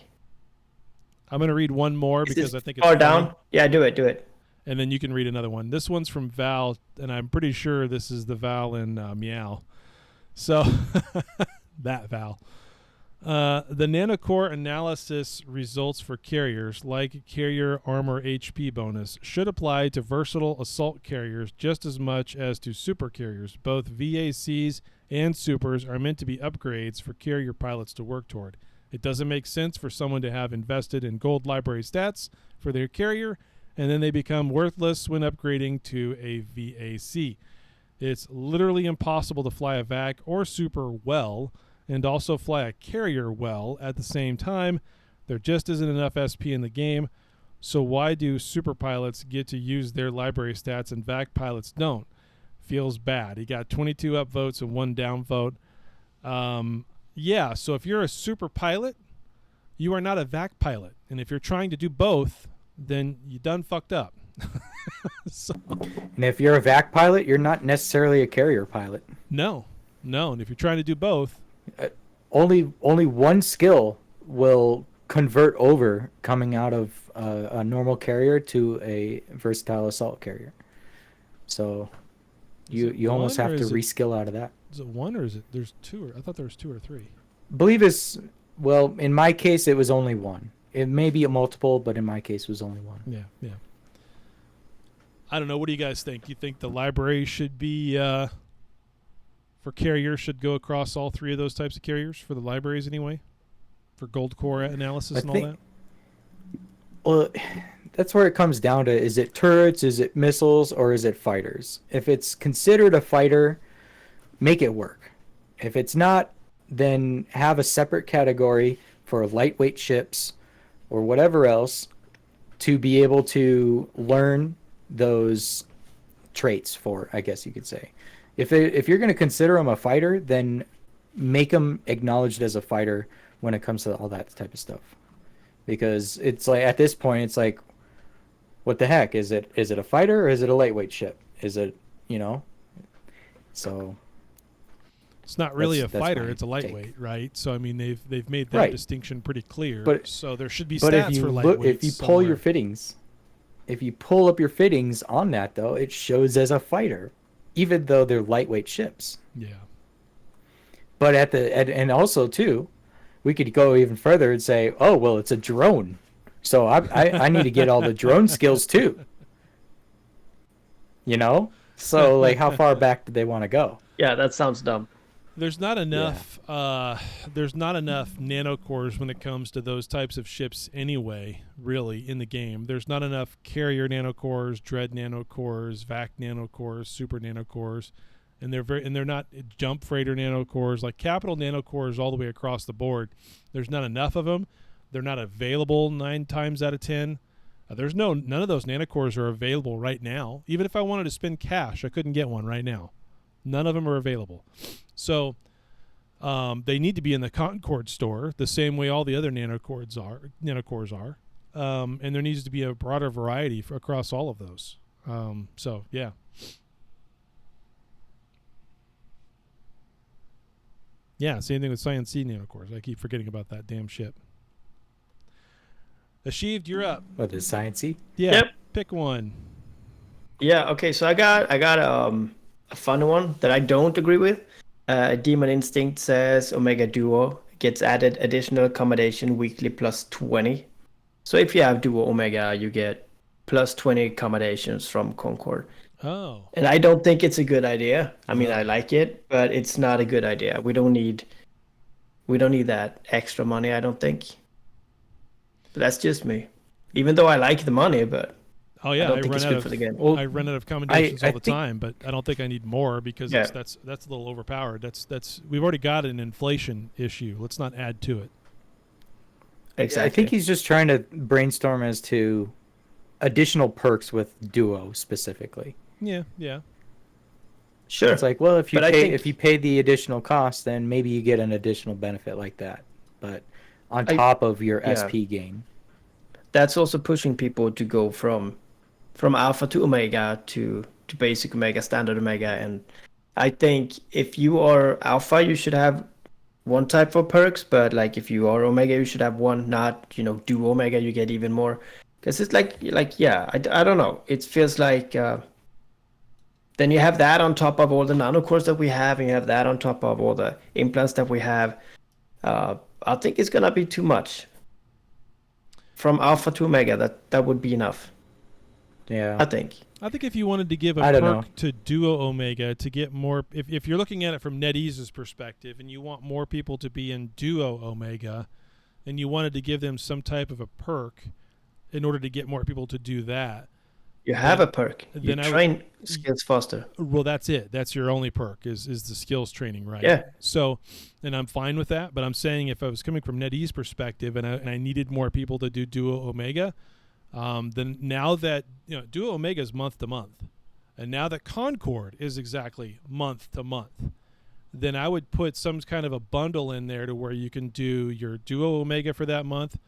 I'm going to read one more because I think it's far funny. down. Yeah, do it. And then you can read another one. This one's from Val, and I'm pretty sure this is the Val in Meow. So, that Val. The nanocore analysis results for carriers, like carrier armor HP bonus, should apply to versatile assault carriers just as much as to super carriers. Both VACs and supers are meant to be upgrades for carrier pilots to work toward. It doesn't make sense for someone to have invested in gold library stats for their carrier, and then they become worthless when upgrading to a VAC. It's literally impossible to fly a VAC or super well and also fly a carrier well at the same time. There just isn't enough SP in the game, so why do super pilots get to use their library stats and VAC pilots don't? Feels bad. He got 22 upvotes and 1 downvote. Yeah, so if you're a super pilot, you are not a VAC pilot. And if you're trying to do both, then you done fucked up. So, And if you're a vac pilot, you're not necessarily a carrier pilot. no. And if you're trying to do both, Only one skill will convert over coming out of a normal carrier to a versatile assault carrier. So you almost have to reskill out of that. Is it one or is it there's two? I thought there was two or three. I believe well, in my case, it was only one. It may be a multiple, but in my case, it was only one. Yeah. I don't know. What do you guys think? Do you think the library should be for carriers should go across all three of those types of carriers for the libraries anyway, for gold core analysis and all that? Well, that's where it comes down to: is it turrets, is it missiles, or is it fighters? If it's considered a fighter, make it work. If it's not, then have a separate category for lightweight ships or whatever else to be able to learn those traits for, I guess you could say. If you're going to consider them a fighter, then make them acknowledged as a fighter when it comes to all that type of stuff. Because it's like, at this point, it's like, what the heck? Is it a fighter or is it a lightweight ship? Is it, so... It's not really a fighter; it's a lightweight, right? So I mean, they've made that distinction pretty clear. But so there should be stats for lightweight. If you pull your fittings, if you pull up your fittings on that, though, it shows as a fighter, even though they're lightweight ships. Yeah. But and also too, we could go even further and say, oh well, it's a drone, so I need to get all the drone skills too. So like, how far back do they want to go? Yeah, that sounds dumb. There's not enough. There's not enough nanocores when it comes to those types of ships anyway. Really, in the game, there's not enough carrier nanocores, dread nanocores, vac nanocores, super nanocores, and they're not jump freighter nanocores like capital nanocores all the way across the board. There's not enough of them. They're not available 9 times out of 10. None of those nanocores are available right now. Even if I wanted to spend cash, I couldn't get one right now. None of them are available. So they need to be in the Concord store the same way all the other nanocores are. And there needs to be a broader variety across all of those. So, yeah. Yeah, same thing with Science C nanocores. I keep forgetting about that damn shit. Asheeved, you're up. What is Science C? Yeah, Yep. Pick one. Yeah, okay, so I got a fun one that I don't agree with. Demon Instinct says Omega Duo gets added additional accommodation weekly plus 20. So if you have Duo Omega, you get plus 20 accommodations from Concord. Oh. And I don't think it's a good idea. I mean, I like it, but it's not a good idea. We don't need that extra money, I don't think. But that's just me. Even though I like the money, but oh yeah, I don't think it's good for the game. Well, I run out of accommodations all the think, time, but I don't think I need more because that's a little overpowered. That's we've already got an inflation issue. Let's not add to it. Exactly. I think he's just trying to brainstorm as to additional perks with Duo specifically. Yeah. Sure. It's like, well, if you pay the additional cost, then maybe you get an additional benefit like that. But on top of your SP gain. That's also pushing people to go from Alpha to Omega to Basic Omega, Standard Omega. And I think if you are Alpha, you should have one type of perks. But like if you are Omega, you should have one, not, do Omega, you get even more. Because it's I don't know. It feels like then you have that on top of all the nanocores that we have, and you have that on top of all the implants that we have. I think it's going to be too much. From Alpha to Omega, that would be enough. Yeah. I think if you wanted to give a perk to Duo Omega to get more, if you're looking at it from NetEase's perspective and you want more people to be in Duo Omega and you wanted to give them some type of a perk in order to get more people to do that. You have a perk. You train skills faster. Well, that's it. That's your only perk is the skills training, right? Yeah. So, and I'm fine with that. But I'm saying if I was coming from NetEase perspective and I needed more people to do Duo Omega, then now that Duo Omega is month to month, and now that Concord is exactly month to month, then I would put some kind of a bundle in there to where you can do your Duo Omega for that month,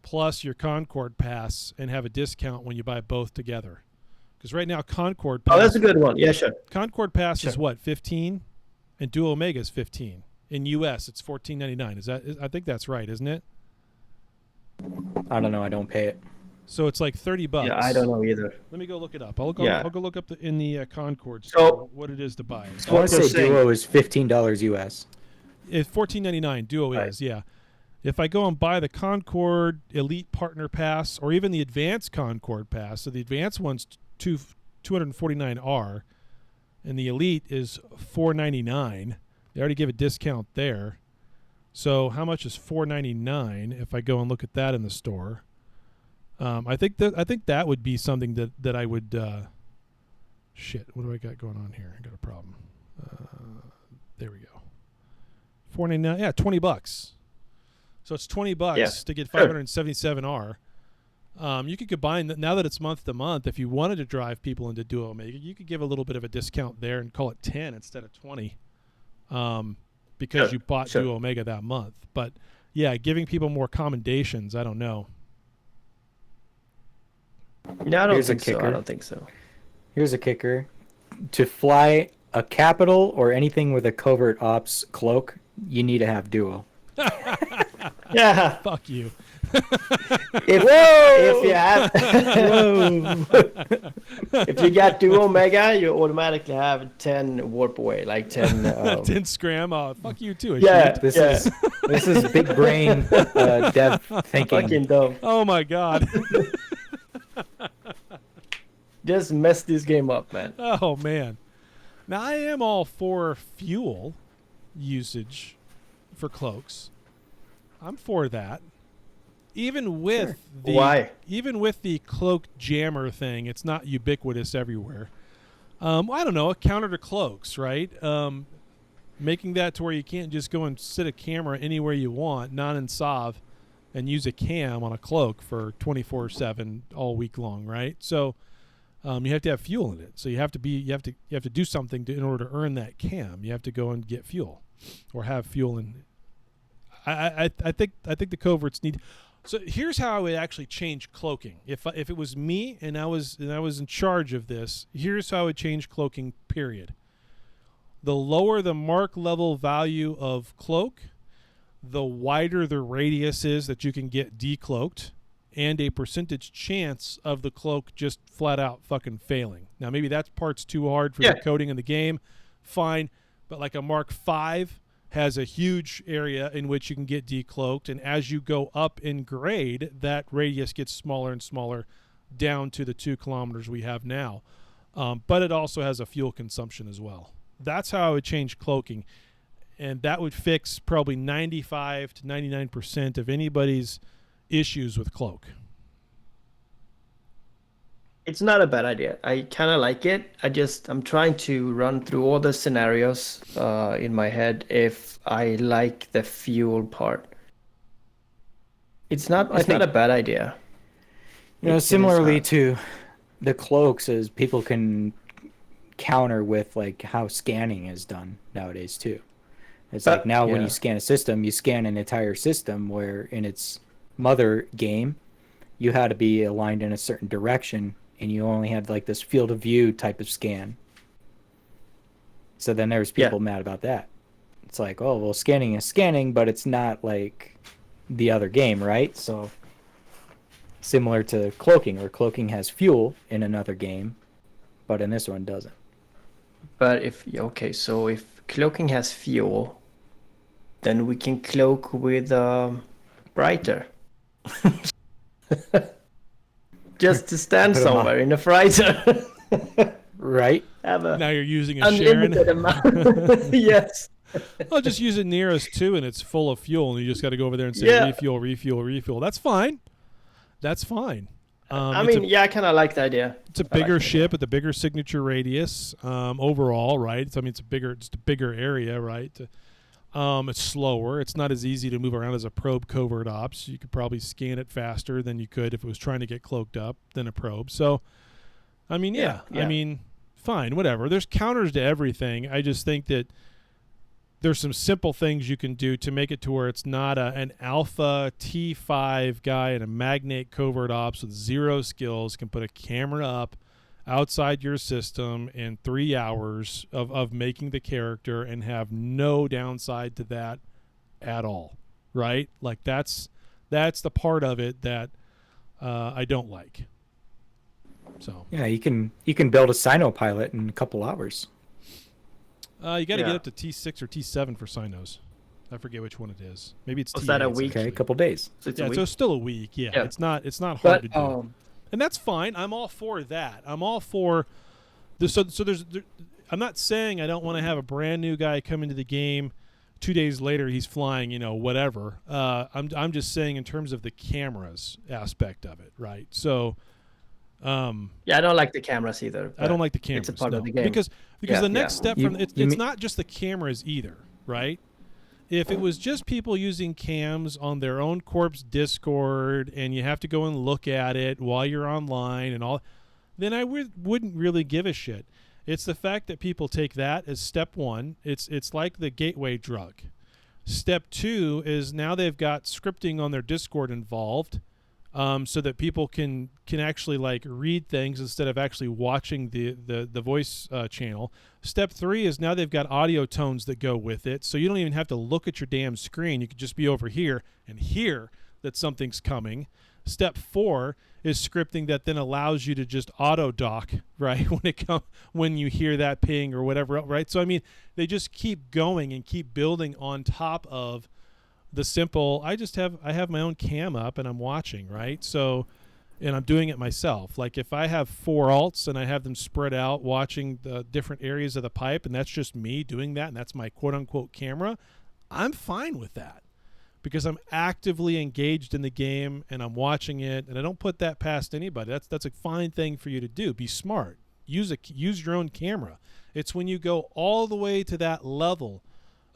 plus your Concord pass, and have a discount when you buy both together. Because right now Concord Pass. Oh, that's a good one. Yeah, sure. Concord Pass is what, 15, and Duo Omega is 15. In US, it's $14.99. I think that's right, isn't it? I don't know. I don't pay it. So it's like $30. Yeah, I don't know either. Let me go look it up. I'll go look up in the Concord So- store what it is to buy. I want to you're say saying- Duo is $15 US. It's $14.99. Duo Right. is, yeah. If I go and buy the Concord Elite Partner Pass or even the Advanced Concord Pass, so the Advanced one's 249R, and the Elite is $499. They already give a discount there. So how much is $499 if I go and look at that in the store? I think that would be something that I would. Shit, what do I got going on here? I got a problem. There we go. $499. Yeah, $20. So it's $20 to get 577R. You could combine that now that it's month to month. If you wanted to drive people into Duo Omega, you could give a little bit of a discount there and call it 10 instead of 20, because you bought Duo Omega that month. But yeah, giving people more commendations, I don't know. No, I don't Here's a think so. I kicker. don't think so. Here's a kicker. To fly a capital or anything with a covert ops cloak, you need to have Duo. Yeah. Fuck you. If you have, if you got Duo Omega, you automatically have 10 warp away, like 10. 10 scram. Fuck you too. Yeah, Asheeved. This is big brain dev thinking. Fucking dumb. Oh my god. Just mess this game up, man. Oh man. Now I am all for fuel usage for cloaks. I'm for that. Even with the cloak jammer thing, it's not ubiquitous everywhere. I don't know, a counter to cloaks, right? Making that to where you can't just go and sit a camera anywhere you want, non-insav, and use a cam on a cloak for 24/7 all week long, right? So you have to have fuel in it. So you have to do something in order to earn that cam. You have to go and get fuel, or have fuel in. I think the coverts need. So here's how I would actually change cloaking. If it was me and I was in charge of this, here's how I would change cloaking. Period. The lower the mark level value of cloak, the wider the radius is that you can get decloaked, and a percentage chance of the cloak just flat out fucking failing. Now maybe that part's too hard for the coding in the game. Fine, but like a Mark V has a huge area in which you can get decloaked, and as you go up in grade, that radius gets smaller and smaller down to the 2 kilometers we have now. But it also has a fuel consumption as well. That's how I would change cloaking, and that would fix probably 95 to 99% of anybody's issues with cloak. It's not a bad idea. I kind of like it. I'm trying to run through all the scenarios in my head if I like the fuel part. It's not a bad idea. You know, similarly to the cloaks, is people can counter with like how scanning is done nowadays too. It's like now when you scan a system, you scan an entire system, where in its mother game, you had to be aligned in a certain direction, and you only had like this field of view type of scan. So then there's people mad about that. It's like, oh, well, scanning is scanning, but it's not like the other game, right? So similar to cloaking, where cloaking has fuel in another game, but in this one doesn't. But if cloaking has fuel, then we can cloak with brighter. Just to stand somewhere in a freighter. Right? Now you're using a Sharon. Unlimited amount. Yes. I'll just use it near us too, and it's full of fuel, and you just got to go over there and say refuel. That's fine. I kind of like the idea. It's a bigger ship with a bigger signature radius overall, right? So, it's just a bigger area, right? It's slower. It's not as easy to move around as a probe covert ops. You could probably scan it faster than you could if it was trying to get cloaked up than a probe. So, fine, whatever. There's counters to everything. I just think that there's some simple things you can do to make it to where it's not an alpha T5 guy in a magnate covert ops with 0 skills can put a camera up outside your system in 3 hours of making the character and have no downside to that at all, right? Like that's the part of it that I don't like. So yeah, you can build a Sino pilot in a couple hours. you got to get up to T6 or T7 for Sinos. I forget which one it is. Maybe it's Was T8. that a week? Okay, a couple days. So it's Yeah, a week? so it's still a week. Yeah, Yeah. it's not hard But, to do, and that's fine. I'm all for that. I'm all for this. So there's. I'm not saying I don't want to have a brand new guy come into the game. 2 days later, he's flying. Whatever. I'm just saying in terms of the cameras aspect of it, right? So. I don't like the cameras either. I don't like the cameras. It's a part of the game. Because the next step from it's mean- not just the cameras either, right? If it was just people using cams on their own corp's Discord and you have to go and look at it while you're online and all, then I wouldn't really give a shit. It's the fact that people take that as step one. It's like the gateway drug. Step two is now they've got scripting on their Discord involved, so that people can actually like read things instead of actually watching the voice channel. Step three is now they've got audio tones that go with it, so you don't even have to look at your damn screen. You could just be over here and hear that something's coming. Step four is scripting that then allows you to just auto dock, right, when you hear that ping or whatever, right? So I mean, they just keep going and keep building on top of the simple. I have my own cam up and I'm watching, right? So, and I'm doing it myself. Like if I have 4 alts and I have them spread out watching the different areas of the pipe, and that's just me doing that, and that's my quote unquote camera, I'm fine with that because I'm actively engaged in the game and I'm watching it, and I don't put that past anybody. That's a fine thing for you to do. Be smart. Use your own camera. It's when you go all the way to that level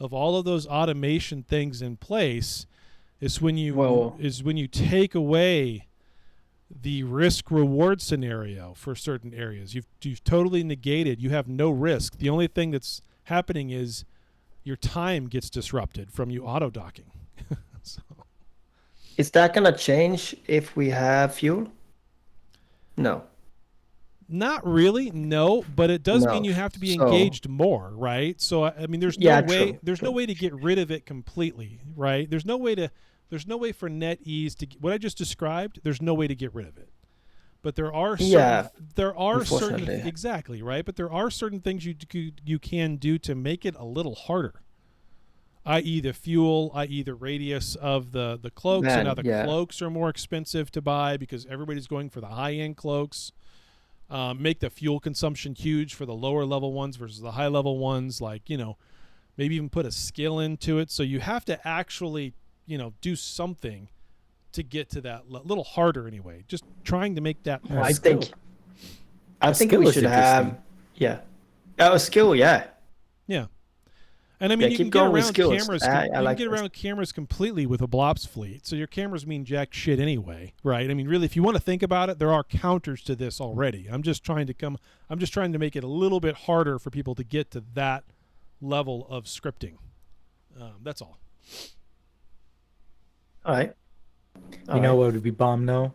of all of those automation things in place is when you take away the risk reward scenario for certain areas. You've totally negated. You have no risk. The only thing that's happening is your time gets disrupted from you auto docking. So. Is that gonna change if we have fuel? No. Not really, no, but it does mean you have to be engaged more, right? So I mean, there's no way. There's no way to get rid of it completely, right? There's no way for NetEase to what I just described. There's no way to get rid of it, but there are certain exactly right. But there are certain things you can do to make it a little harder, i.e. the fuel, i.e. the radius of the cloaks, and now the cloaks are more expensive to buy because everybody's going for the high end cloaks. Make the fuel consumption huge for the lower level ones versus the high level ones. Like, maybe even put a skill into it. So you have to actually, do something to get to that little harder anyway. Just trying to make that hard. I think we should have, a skill, yeah. Yeah. And I mean, you can get around cameras. Get around cameras completely with a Blops fleet. So your cameras mean jack shit anyway, right? I mean, really, if you want to think about it, there are counters to this already. I'm just trying to make it a little bit harder for people to get to that level of scripting. That's all. All right. You know what would be bomb though,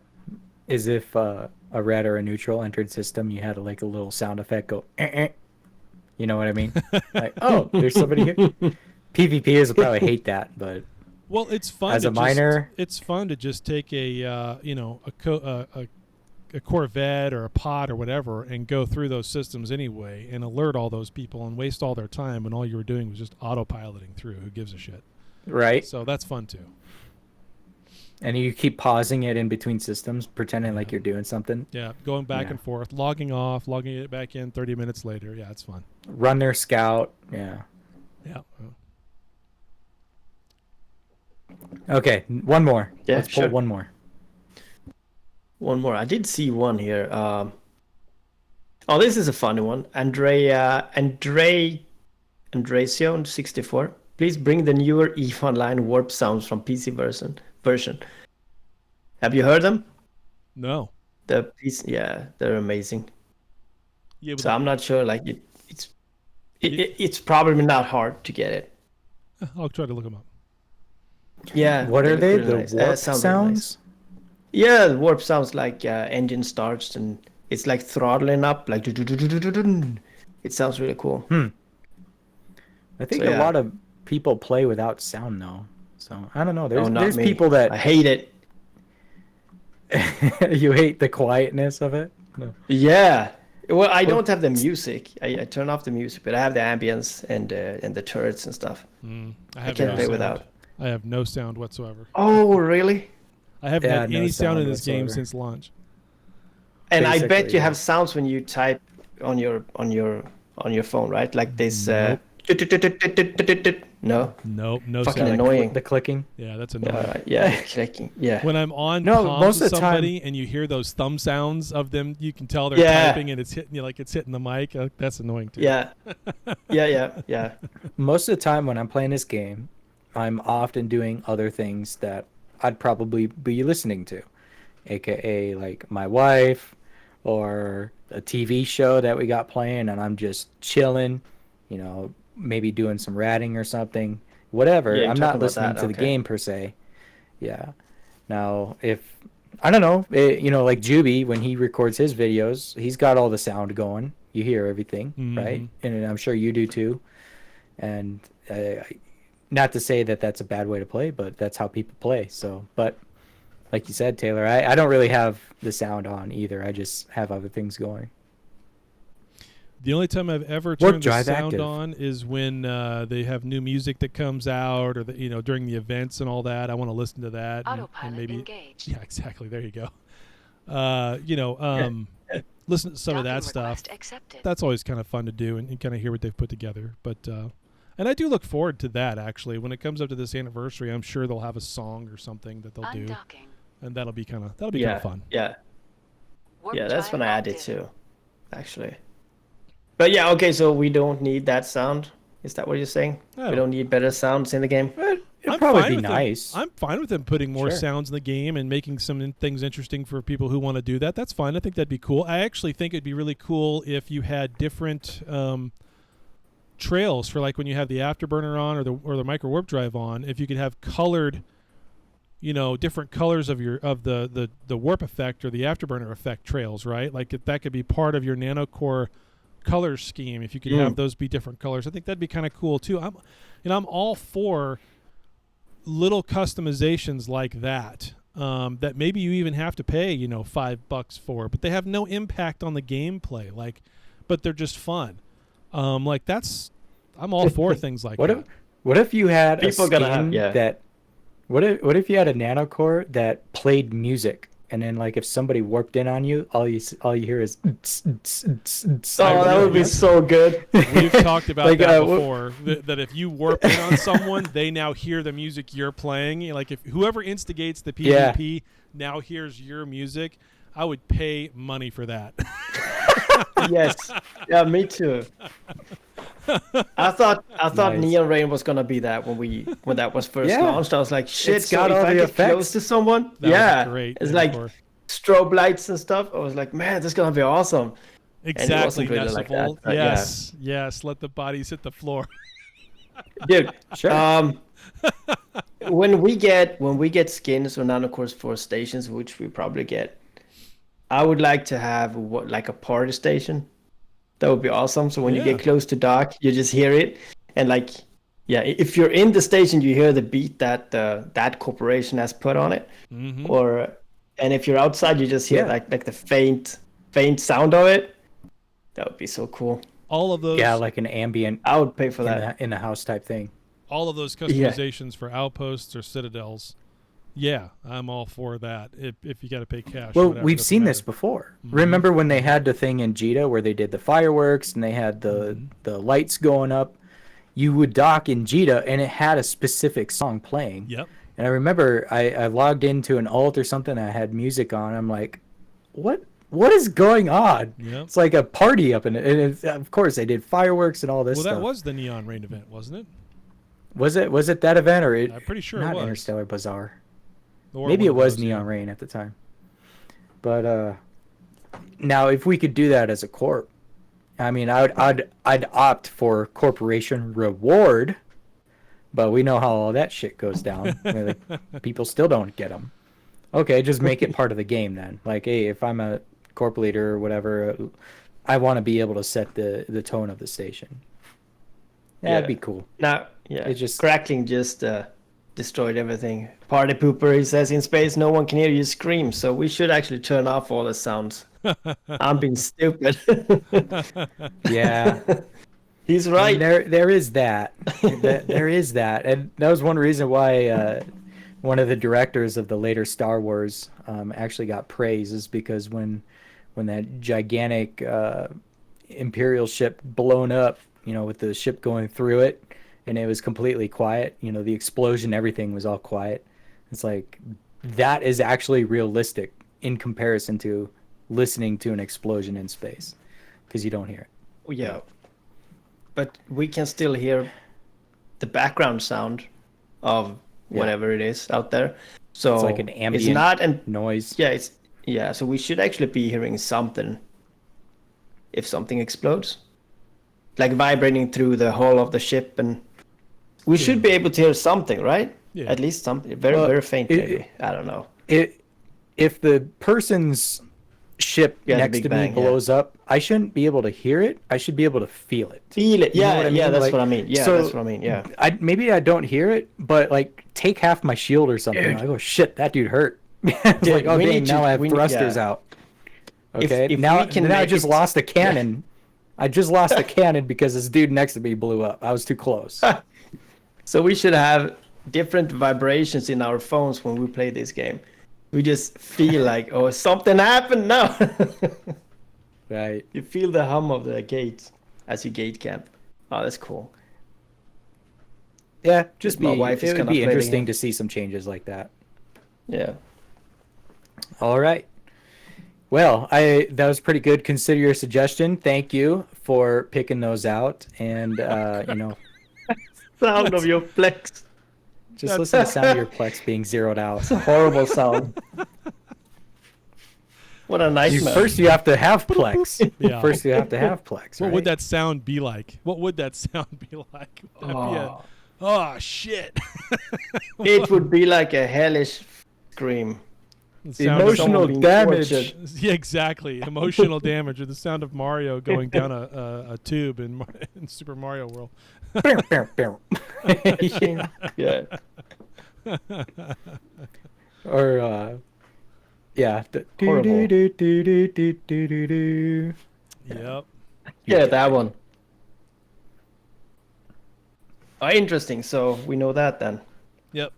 is if a red or a neutral entered system, you had a little sound effect go. You know what I mean? Like, oh, there's somebody here. PvPers will probably hate that, but it's fun as a miner, it's fun to just take a Corvette or a pod or whatever and go through those systems anyway and alert all those people and waste all their time when all you were doing was just autopiloting through. Who gives a shit? Right. So that's fun too. And you keep pausing it in between systems, pretending like you're doing something. Yeah, going back and forth, logging off, logging it back in 30 minutes later. Yeah, it's fun. Run their scout. Yeah. Yeah. Okay, one more. Yeah, Let's pull one more. One more. I did see one here. This is a funny one. Andresion64. Please bring the newer EVE Online warp sounds from PC version. Have you heard them? No. The PC, they're amazing. Yeah, so I'm not sure. Like it's probably not hard to get it. I'll try to look them up. Yeah. What are they? Really the warp sounds? Nice. Yeah, the warp sounds like engine starts and it's like throttling up, like it sounds really cool. I think a lot of people play without sound though. So I don't know. There's me. people that I hate it. You hate the quietness of it? No. Yeah. Well, I don't have the music. I turn off the music, but I have the ambience and the turrets and stuff. I can't play without. I have no sound whatsoever. Oh, really? I haven't had any sound in this game since launch. And I bet you have sounds when you type on your phone, right? Like this. Nope. No. Nope. No fucking sound. annoying. The clicking. Yeah, that's annoying. Yeah, clicking. Yeah. When I'm on most of the somebody and you hear those thumb sounds of them, you can tell they're typing and it's hitting you like it's hitting the mic. That's annoying too. Yeah. Yeah. Most of the time when I'm playing this game, I'm often doing other things that I'd probably be listening to, aka like my wife or a TV show that we got playing, and I'm just chilling, maybe doing some ratting or something, whatever. I'm not listening to the game per se. Yeah. Now, if I don't know, like Juby, when he records his videos, he's got all the sound going. You hear everything, right? And I'm sure you do too. And not to say that that's a bad way to play, but that's how people play. So, but like you said, Taylor, I don't really have the sound on either. I just have other things going. The only time I've ever turned the sound on is when they have new music that comes out, or during the events and all that. I want to listen to that. Autopilot and maybe engaged. Yeah, exactly. There you go. Listen to some of that stuff. Accepted. That's always kind of fun to do and kind of hear what they've put together. But and I do look forward to that actually. When it comes up to this anniversary, I'm sure they'll have a song or something that they'll do, and that'll be kind of fun. Yeah. Yeah, that's when I add it too, actually. But yeah, okay, so we don't need that sound. Is that what you're saying? We don't need better sounds in the game? It'd probably be nice. I'm fine with them putting more sounds in the game and making some things interesting for people who want to do that. That's fine. I think that'd be cool. I actually think it'd be really cool if you had different trails for, like, when you have the afterburner on or the micro warp drive on. If you could have colored, different colors of the warp effect or the afterburner effect trails, right? Like that could be part of your nanocore color scheme. If you could have those be different colors, I think that'd be kind of cool too. I'm all for little customizations like that. That maybe you even have to pay, $5 for, but they have no impact on the gameplay. But they're just fun. I'm all for things like that. What if you had a skin that? What if you had a nanocore that played music? And then, like, if somebody warped in on you, all you hear is. That would be so good. We've talked about that before. That if you warp in on someone, they now hear the music you're playing. Like, if whoever instigates the PvP now hears your music, I would pay money for that. Yes. Yeah, me too. I thought nice. Neon Rain was gonna be that when that was first launched. I was like, shit. It's got all if I the get effects. close to someone, great. It's like strobe lights and stuff. I was like, man, this is gonna be awesome. Exactly. Really like that, yes. Let the bodies hit the floor. Dude, sure. When we get skins or nanocores for stations, which we probably get, I would like to have like a party station. That would be awesome. So when you get close to Doc, you just hear it, and if you're in the station, you hear the beat that that corporation has put on it, and if you're outside, you just hear like the faint sound of it. That would be so cool. All of those, like an ambient. I would pay for that in the house type thing. All of those customizations for outposts or citadels. Yeah, I'm all for that. If you got to pay cash. Well, we've seen this before. Remember when they had the thing in Jita where they did the fireworks and they had the lights going up? You would dock in Jita and it had a specific song playing. Yep. And I remember I logged into an alt or something. I had music on. I'm like, what is going on? Yep. It's like a party up in it. And of course, they did fireworks and all this stuff. Well, that was the Neon Rain event, wasn't it? Was it that event or I'm pretty sure not it was. Interstellar Bazaar? Or maybe it was Neon Rain at the time. But now if we could do that as a corp, I mean, I'd opt for corporation reward, but we know how all that shit goes down. People still don't get them. Okay, just make it part of the game then. Like, hey, if I'm a corp leader or whatever, I want to be able to set the tone of the station. That'd be cool. Now, yeah, It's just crackling just destroyed everything. Party pooper, he says, in space no one can hear you scream, so we should actually turn off all the sounds. I'm being stupid. Yeah. He's right. There is that. There is that. And that was one reason why one of the directors of the later Star Wars actually got praise, is because when that gigantic Imperial ship blown up, with the ship going through it, and it was completely quiet, the explosion, everything was all quiet. It's like, that is actually realistic in comparison to listening to an explosion in space, because you don't hear it. Yeah. But we can still hear the background sound of whatever it is out there. So it's like an ambient it's not noise. Yeah, so we should actually be hearing something if something explodes. Like vibrating through the hull of the ship, and we should be able to hear something, right? Yeah. At least something. Very faint, maybe. I don't know. If the person's ship next to me blows up, I shouldn't be able to hear it. I should be able to feel it. Feel it. Yeah, I mean? That's what I mean. Yeah, so that's what I mean. Yeah. Maybe I don't hear it, but like, take half my shield or something. I go, shit, that dude hurt. It's Dude, like, oh dang, now I have we thrusters out. Okay, now I just lost a cannon. Yeah. I just lost a cannon because this dude next to me blew up. I was too close. So we should have different vibrations in our phones when we play this game. We just feel like, oh, something happened now. Right. You feel the hum of the gates as you gate camp. Oh, that's cool. Yeah, it would be interesting to see some changes like that. Yeah. All right. Well, that was pretty good. Consider your suggestion. Thank you for picking those out. And, sound of your Plex. Just listen to the sound of your Plex being zeroed out. It's a horrible sound. What a nightmare. First, you have to have Plex. Yeah. First, you have to have Plex. What would that sound be like? Would that be oh, shit. It would be like a hellish scream. Emotional damage. Yeah, exactly. Emotional damage, or the sound of Mario going down a tube in Super Mario World. Yeah. Or yeah. Yep. Yeah, that one. Oh, interesting. So we know that then. Yep.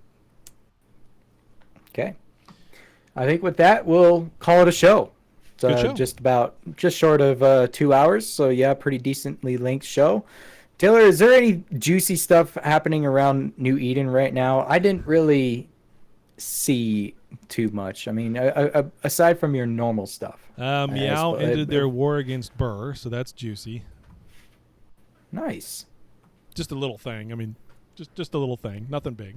Okay. I think with that, we'll call it a show. It's Good show. just short of 2 hours. So yeah, pretty decently length show. Taylor, is there any juicy stuff happening around New Eden right now? I didn't really see too much. I mean, aside from your normal stuff. Meow ended their war against Burr, so that's juicy. Nice. Just a little thing. I mean, just a little thing. Nothing big.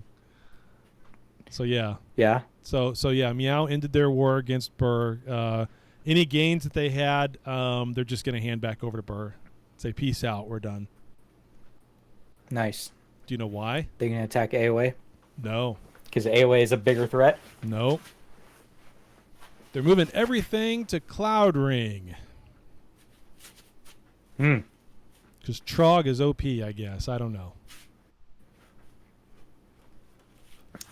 So yeah. Yeah. So yeah, Meow ended their war against Burr. Any gains that they had, they're just going to hand back over to Burr. Say, peace out, we're done. Nice. Do you know why? They're going to attack AOA? No. Because AOA is a bigger threat? No. They're moving everything to Cloud Ring. Because Trog is OP, I guess. I don't know.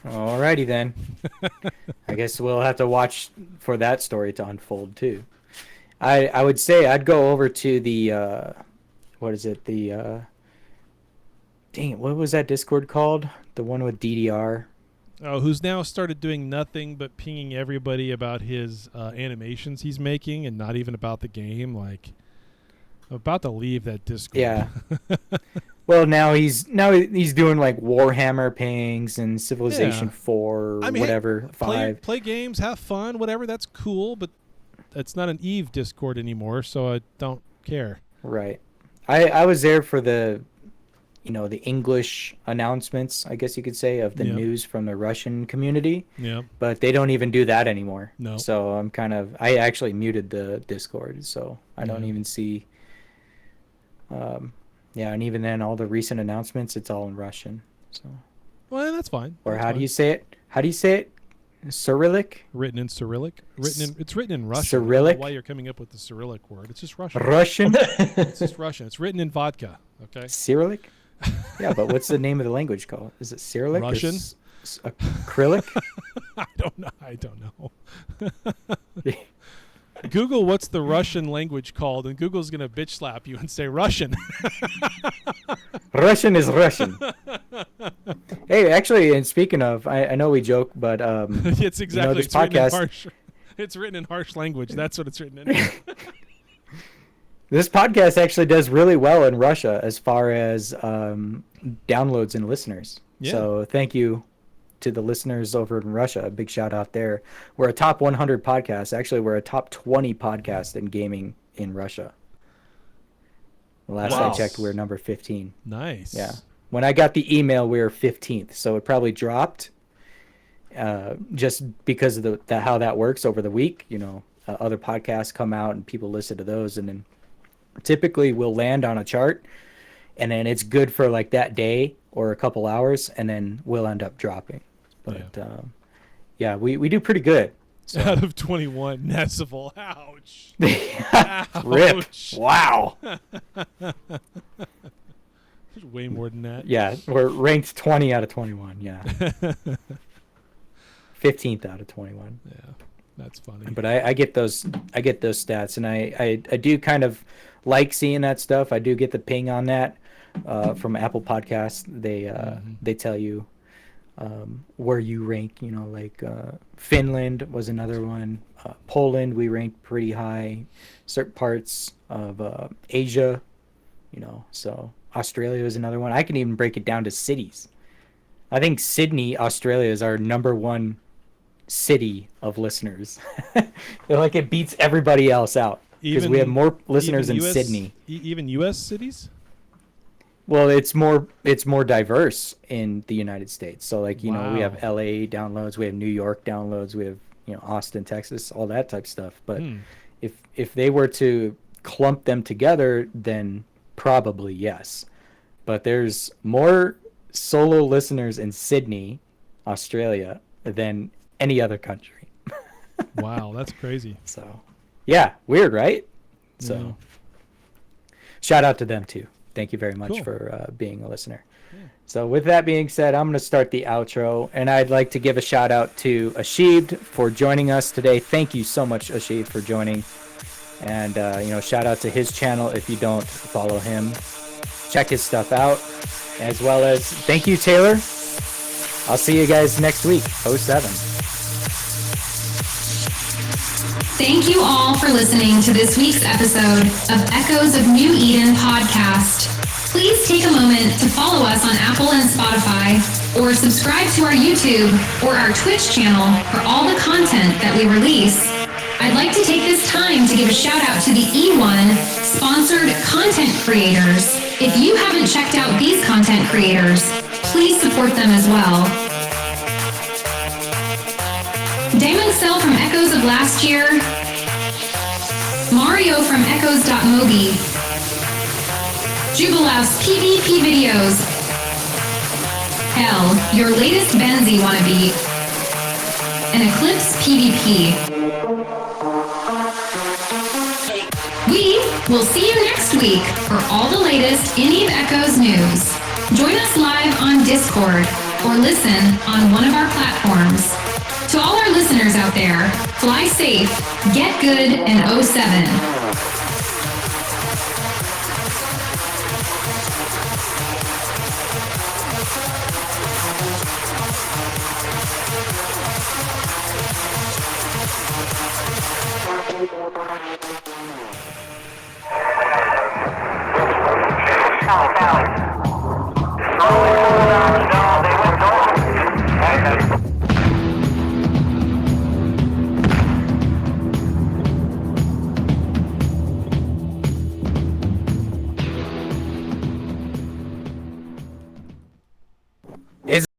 Alrighty then. I guess we'll have to watch for that story to unfold too. I would say I'd go over to the what is it? The dang it, what was that Discord called? The one with DDR. Oh, who's now started doing nothing but pinging everybody about his animations he's making, and not even about the game. Like, I'm about to leave that Discord. Yeah. Well, now he's doing like Warhammer pings and Civilization 4, whatever, 5. Play games, have fun, whatever. That's cool, but it's not an Eve Discord anymore, so I don't care. Right. I was there for the English announcements, I guess you could say, of the news from the Russian community. Yeah. But they don't even do that anymore. No. So I actually muted the Discord, so I don't even see. Yeah, and even then, all the recent announcements, it's all in Russian. So. Well, that's fine. Or how do you say it? How do you say it? Cyrillic? Written in Cyrillic. It's written in Russian. Cyrillic? I don't know why you're coming up with the Cyrillic word? It's just Russian. Russian? It's just Russian. It's written in vodka. Okay. Cyrillic? Yeah, but what's the name of the language called? Is it Cyrillic? Russian? Acrylic? I don't know. Google what's the Russian language called, and Google's going to bitch slap you and say Russian. Russian is Russian. Hey, actually, and speaking of, I know we joke, but it's exactly this it's podcast. written in harsh. It's written in harsh language. That's what it's written in. This podcast actually does really well in Russia as far as downloads and listeners. Yeah. So thank you to the listeners over in Russia. A big shout out there. We're a top 100 podcast. Actually, we're a top 20 podcast in gaming in Russia. Last I checked, we're number 15. Nice. Yeah. When I got the email, we were 15th. So it probably dropped just because of how that works over the week. You know, other podcasts come out and people listen to those, and then typically we'll land on a chart, and then it's good for like that day or a couple hours, and then we'll end up dropping. But yeah, we do pretty good. So. Out of 21, Nessable. Ouch. Rip. Wow. There's way more than that. Yeah, we're ranked 20 out of 21. Yeah. 15th out of 21. Yeah, that's funny. But I get those stats, and I do kind of like seeing that stuff. I do get the ping on that from Apple Podcasts. They tell you where you rank. You know, like Finland was another one. Poland, we ranked pretty high. Certain parts of Asia, you know. So Australia is another one. I can even break it down to cities. I think Sydney, Australia, is our number one city of listeners. Like it beats everybody else out because we have more listeners in Sydney. Even U.S. cities? Well, it's more diverse in the United States. So like, you know, we have LA downloads, we have New York downloads, we have, you know, Austin, Texas, all that type of stuff. But if they were to clump them together, then probably yes. But there's more solo listeners in Sydney, Australia, than any other country. Wow, that's crazy. So, yeah, weird, right? So, shout out to them too. Thank you very much for being a listener. Yeah. So, with that being said, I'm going to start the outro, and I'd like to give a shout out to Asheeved for joining us today. Thank you so much, Asheeved, for joining. And you know, shout out to his channel. If you don't follow him, check his stuff out. As well as thank you, Taylor. I'll see you guys next week, 07. Thank you all for listening to this week's episode of Echoes of New Eden podcast. Please take a moment to follow us on Apple and Spotify, or subscribe to our YouTube or our Twitch channel for all the content that we release. I'd like to take this time to give a shout out to the EONE sponsored content creators. If you haven't checked out these content creators, please support them as well. Damon Cell from Echoes of Last Year, Mario from Echoes.mobi, Jubilouse PvP videos, Hell, your latest Benzie wannabe, and Eclipse PvP. We will see you next week for all the latest Indie of Echoes news. Join us live on Discord or listen on one of our platforms. To all our listeners out there, fly safe, get good, and 07.